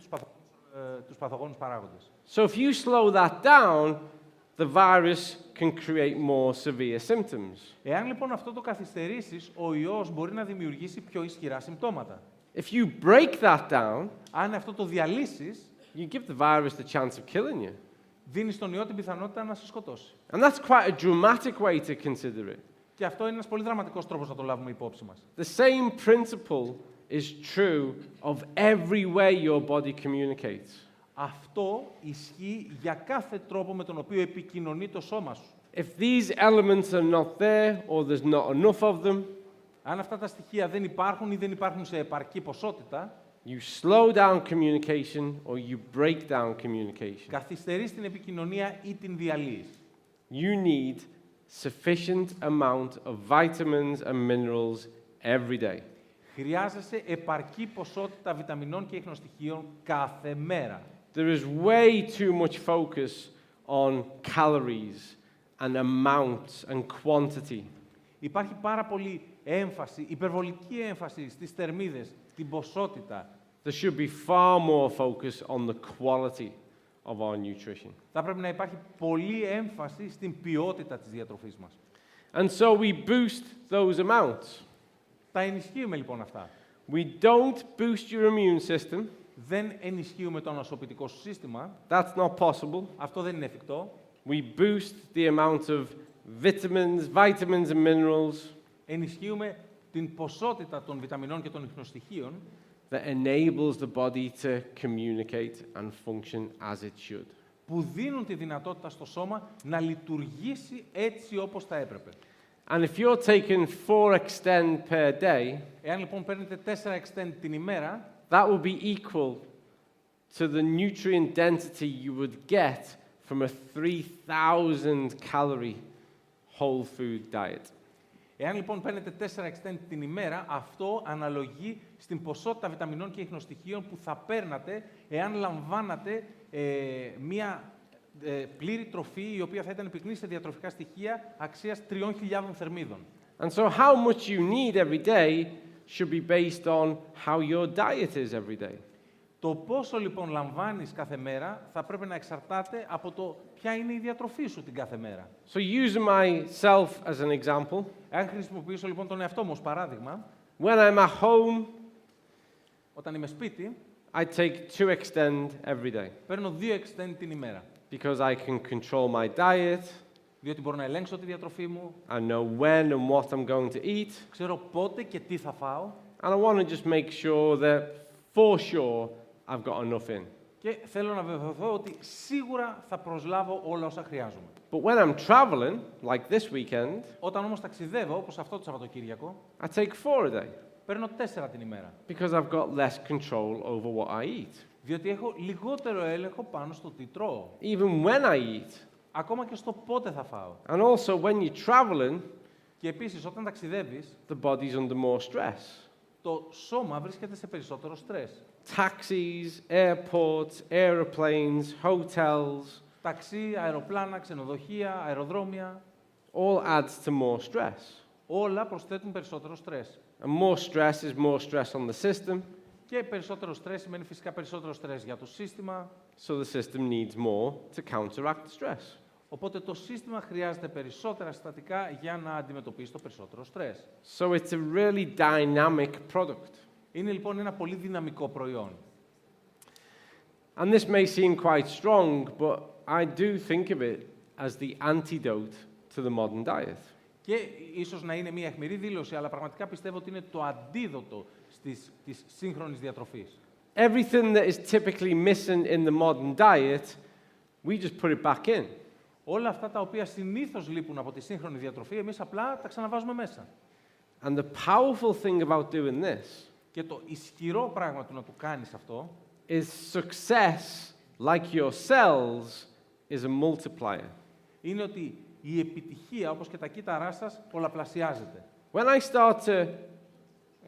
τους παθογόνους παράγοντες. So if you slow that down, the virus can create more severe symptoms. Εάν λοιπόν αυτό το καθυστερήσεις, ο ιός μπορεί να δημιουργήσει πιο ισχυρά συμπτώματα. If you break that down, Αν αυτό το διαλύσεις, you give the virus the chance of killing you. Δίνεις στον ιό την πιθανότητα να σε σκοτώσει. And that's quite a dramatic way to consider it. Και αυτό είναι ένας πολύ δραματικός τρόπος να το λάβουμε υπόψη μας. The same principle is true of every way your body communicates. Αυτό ισχύει για κάθε τρόπο με τον οποίο επικοινωνεί το σώμα σου. If these elements are not there or there's not enough of them, Αν αυτά τα στοιχεία δεν υπάρχουν ή δεν υπάρχουν σε επαρκή ποσότητα, you slow down communication or you break down communication. καθυστερείς την επικοινωνία ή την διαλύεις. You need sufficient amount of vitamins and minerals every day. Χρειάζεσαι επαρκή ποσότητα βιταμινών και ιχνοστοιχείων κάθε μέρα. There is way too much focus on calories and amounts and quantity. Υπάρχει πάρα πολύ έμφαση, υπερβολική έμφαση στις θερμίδες, την ποσότητα. There should be far more focus on the quality of our nutrition. Θα πρέπει να υπάρχει πολλή έμφαση στην ποιότητα της διατροφής μας. And so we boost those amounts. Τα ενισχύουμε λοιπόν αυτά. We don't boost your immune system. Δεν ενισχύουμε το νοσοποιητικό σου σύστημα. That's not possible. Αυτό δεν είναι εφικτό. We boost the amount of vitamins and minerals Ενισχύουμε την ποσότητα των βιταμινών και των ιχνοστοιχείων that enables the body to communicate and function as it should. που δίνουν τη δυνατότητα στο σώμα να λειτουργήσει έτσι όπως θα έπρεπε. And if you're taking 4 extend per day, Εάν λοιπόν παίρνετε 4 extend την ημέρα, that will be equal to the nutrient density you would get from a 3,000 calorie whole food diet. Εάν λοιπόν παίρνετε 4 extend την ημέρα, αυτό αναλογεί στην ποσότητα βιταμινών και ιχνοστοιχείων που θα παίρνατε εάν λαμβάνατε μία πλήρη τροφή η οποία θα ήταν πυκνή σε διατροφικά στοιχεία αξίας 3.000 θερμίδων. And so how much you need every day should be based on how your diet is every day. Το πόσο λοιπόν λαμβάνεις κάθε μέρα θα πρέπει να εξαρτάται από το ποια είναι η διατροφή σου την κάθε μέρα. So using myself as an example, Αν χρησιμοποιήσω λοιπόν τον εαυτό μου ως παράδειγμα, when I'm at home, όταν είμαι σπίτι, I take 2 extend every day παίρνω 2 extend την ημέρα. because I can control my diet, Διότι μπορώ να ελέγξω τη διατροφή μου, I know when and what I'm going to eat, ξέρω πότε και τι θα φάω and I want to just make sure that for sure I've got enough in. και θέλω να βεβαιωθώ ότι σίγουρα θα προσλάβω όλα όσα χρειάζομαι. But when I'm traveling, like this weekend, Όταν όμως ταξιδεύω, όπως αυτό το Σαββατοκύριακο, I take 4 a day παίρνω 4 την ημέρα. because I've got less control over what I eat. Διότι έχω λιγότερο έλεγχο πάνω στο τι τρώω. Even when I eat. Ακόμα και στο πότε θα φάω. And also when you're traveling, Και επίσης, όταν ταξιδεύεις, the body's under more stress. το σώμα βρίσκεται σε περισσότερο στρες. Taxis, airports, aeroplanes, hotels, Ταξί, αεροπλάνα, ξενοδοχεία, αεροδρόμια, all adds to more stress. όλα προσθέτουν περισσότερο στρες. And more stress is more stress on the system, Και περισσότερο στρες σημαίνει φυσικά περισσότερο στρες για το σύστημα, so the system needs more to counteract the stress. οπότε το σύστημα χρειάζεται περισσότερα συστατικά για να αντιμετωπίσει το περισσότερο στρες. So it's a really dynamic product. Είναι λοιπόν ένα πολύ δυναμικό προϊόν. And this may seem quite strong, but I do think of it as the antidote to the modern diet. Και ίσως να είναι μια αιχμηρή δήλωση, αλλά πραγματικά πιστεύω ότι είναι το αντίδοτο της σύγχρονης διατροφής. Everything that is typically missing in the modern diet, we just put it back in. Όλα αυτά τα οποία συνήθως λείπουν από τη σύγχρονη διατροφή, εμείς απλά τα ξαναβάζουμε μέσα. And the powerful thing about doing this Και το ισχυρό πράγμα του να το κάνεις αυτό, is success, like your cells, is a multiplier. είναι ότι η επιτυχία, όπως και τα κύτταρά σας, πολλαπλασιάζεται. When I start to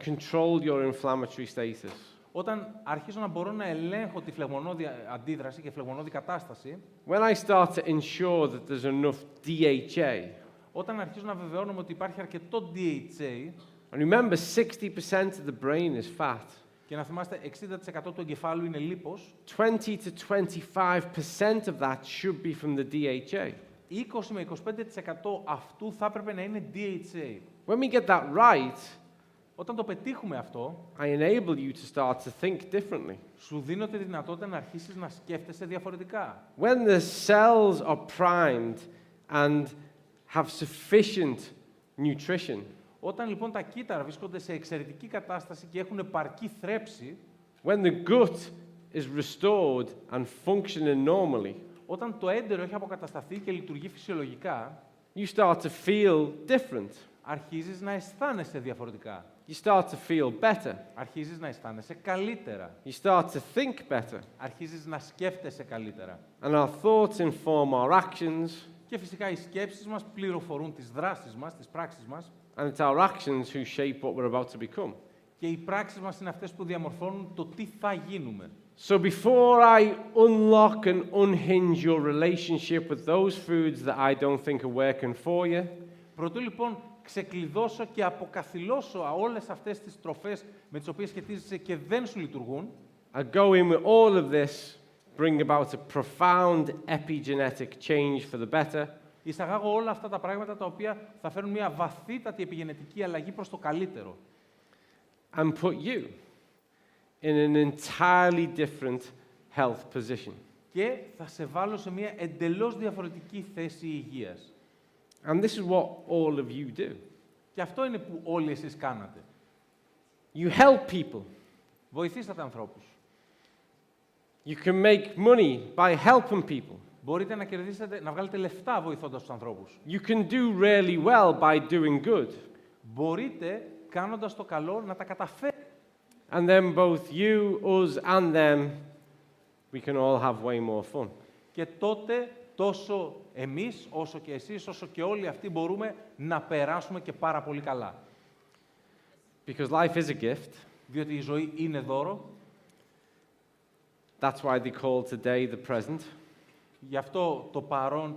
control your inflammatory status, Όταν αρχίζω να μπορώ να ελέγχω τη φλεγμονώδη αντίδραση και φλεγμονώδη κατάσταση, when I start to ensure that there's enough DHA, όταν αρχίζω να βεβαιώνομαι ότι υπάρχει αρκετό DHA, and remember 60% of the brain is fat, και να θυμάστε 60% του εγκεφάλου είναι λίπος, 20 to 25% of that should be from the DHA. 20 με 25% αυτού θα έπρεπε να είναι DHA. When we get that right, Όταν το πετύχουμε αυτό, I enable you to start to think differently. σου δίνω τη δυνατότητα να αρχίσεις να σκέφτεσαι διαφορετικά. When the cells are primed and have sufficient nutrition, Όταν λοιπόν τα κύτταρα βρίσκονται σε εξαιρετική κατάσταση και έχουν επαρκή θρέψη, when the gut is restored and functioning normally, όταν το έντερο έχει αποκατασταθεί και λειτουργεί φυσιολογικά, you start to feel different. αρχίζεις να αισθάνεσαι διαφορετικά. You start to feel better. Αρχίζεις να αισθάνεσαι καλύτερα. You start to think better. Αρχίζεις να σκέφτεσαι καλύτερα. And our thoughts inform our actions, Και φυσικά οι σκέψεις μας πληροφορούν τις δράσεις μας, τις πράξεις μας, and it's our actions who shape what we're about to become. και οι πράξεις μας είναι αυτές που διαμορφώνουν το τι θα γίνουμε. So before I unlock and unhinge your relationship with those foods that I don't think are working for you, Προτού λοιπόν ξεκλειδώσω και αποκαθιλώσω όλες αυτές τις τροφές με τις οποίες σχετίζεσαι και δεν σου λειτουργούν, I go in with all of this, bring about a profound epigenetic change for the better, εισαγάγω όλα αυτά τα πράγματα τα οποία θα φέρουν μια βαθύτατη επιγενετική αλλαγή προς το καλύτερο. and put you in an entirely different health position. Και θα σε βάλω σε μια εντελώς διαφορετική θέση υγείας. And this is what all of you do. Και αυτό είναι που όλοι εσείς κάνατε. You help people. Βοηθήσατε ανθρώπους. You can make money by helping people. Μπορείτε να κερδίσετε, να βγάλετε λεφτά βοηθώντας τους ανθρώπους. You can do really well by doing good. Μπορείτε, κάνοντας το καλό, να τα καταφέρετε. And then both you, us, and them, we can all have way more fun. Και τότε τόσο εμείς, όσο και εσείς, όσο και όλοι αυτοί μπορούμε να περάσουμε και πάρα πολύ καλά. Because life is a gift. Διότι η ζωή είναι δώρο. That's why they call today the present. Γι' αυτό το παρόν,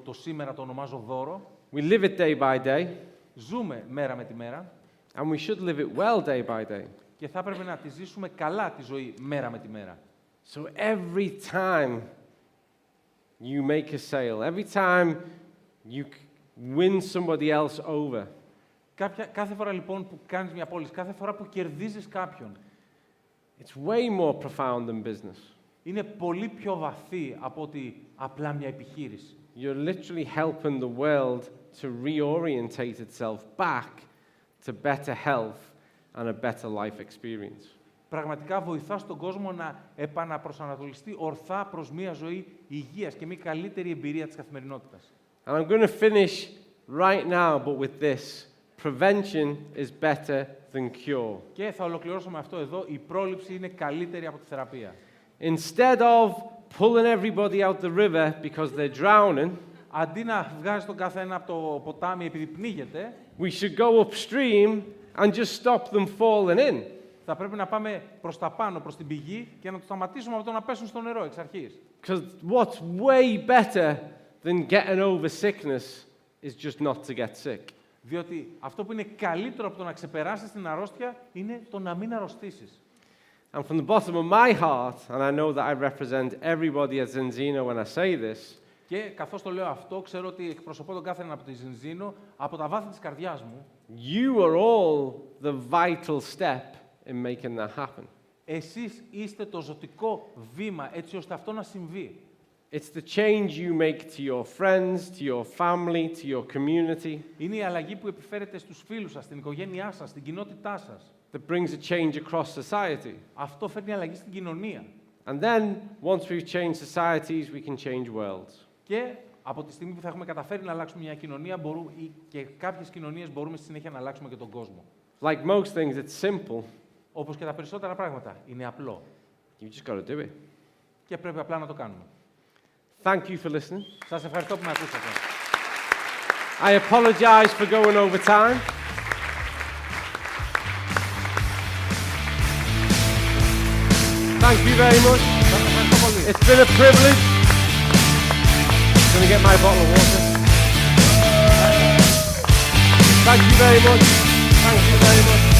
το σήμερα το ονομάζω δώρο. We live it day by day, Ζούμε μέρα με τη μέρα and we should live it well day by day. και θα πρέπει να τη ζήσουμε καλά τη ζωή μέρα με τη μέρα. So every time you make a sale, every time you win somebody else over, Κάθε φορά λοιπόν που κάνεις μια πώληση, κάθε φορά που κερδίζεις κάποιον, it's way more profound than business. είναι πολύ πιο βαθύ από ότι απλά μια επιχείρηση. You're literally helping the world to reorientate itself back to better health and a better life experience. Πραγματικά βοηθάς τον κόσμο να επαναπροσανατολιστεί ορθά προς μια ζωή υγείας και μια καλύτερη εμπειρία της καθημερινότητας. And I'm going to finish right now, but with this. Prevention is better than cure. Και θα ολοκληρώσω με αυτό εδώ. Η πρόληψη είναι καλύτερη από τη θεραπεία. Instead of pulling everybody out the river because they're drowning, Αντί να βγάζει τον καθένα από το ποτάμι επειδή πνίγεται, we should go upstream and just stop them falling in. θα πρέπει να πάμε προς τα πάνω, προς την πηγή και να τους σταματήσουμε από το να πέσουν στο νερό εξ αρχής. Because what's way better than getting over sickness is just not to get sick. Διότι αυτό που είναι καλύτερο από το να ξεπεράσεις την αρρώστια είναι το να μην αρρωστήσεις. And from the bottom of my heart, and I know that I represent everybody at Zinzino when I say this, Και καθώς το λέω αυτό, ξέρω ότι εκπροσωπώ τον κάθε έναν από τη Zinzino, από τα βάθη της καρδιάς μου, you are all the vital step in making that happen. εσείς είστε το ζωτικό βήμα έτσι ώστε αυτό να συμβεί. It's the change you make to your friends, to your family, to your community, Είναι η αλλαγή που επιφέρετε στους φίλους σας, στην οικογένειά σας, στην κοινότητά σας. that brings a change across society. Αυτό φέρνει αλλαγή στην κοινωνία. And then, once we've changed societies, we can change worlds. Και από τη στιγμή που θα έχουμε καταφέρει να αλλάξουμε μια κοινωνία, και κάποιες κοινωνίες μπορούμε στη συνέχεια να αλλάξουμε και τον κόσμο. Like most things, it's simple. Όπως και τα περισσότερα πράγματα, είναι απλό. You just got to do it. Και πρέπει απλά να το κάνουμε. Thank you for listening. Σας ευχαριστώ που με ακούσατε. I apologize for going over time. Thank you very much. Σας ευχαριστώ πολύ. It's been a privilege. I'm going to get my bottle of water. Thank you very much. Thank you very much.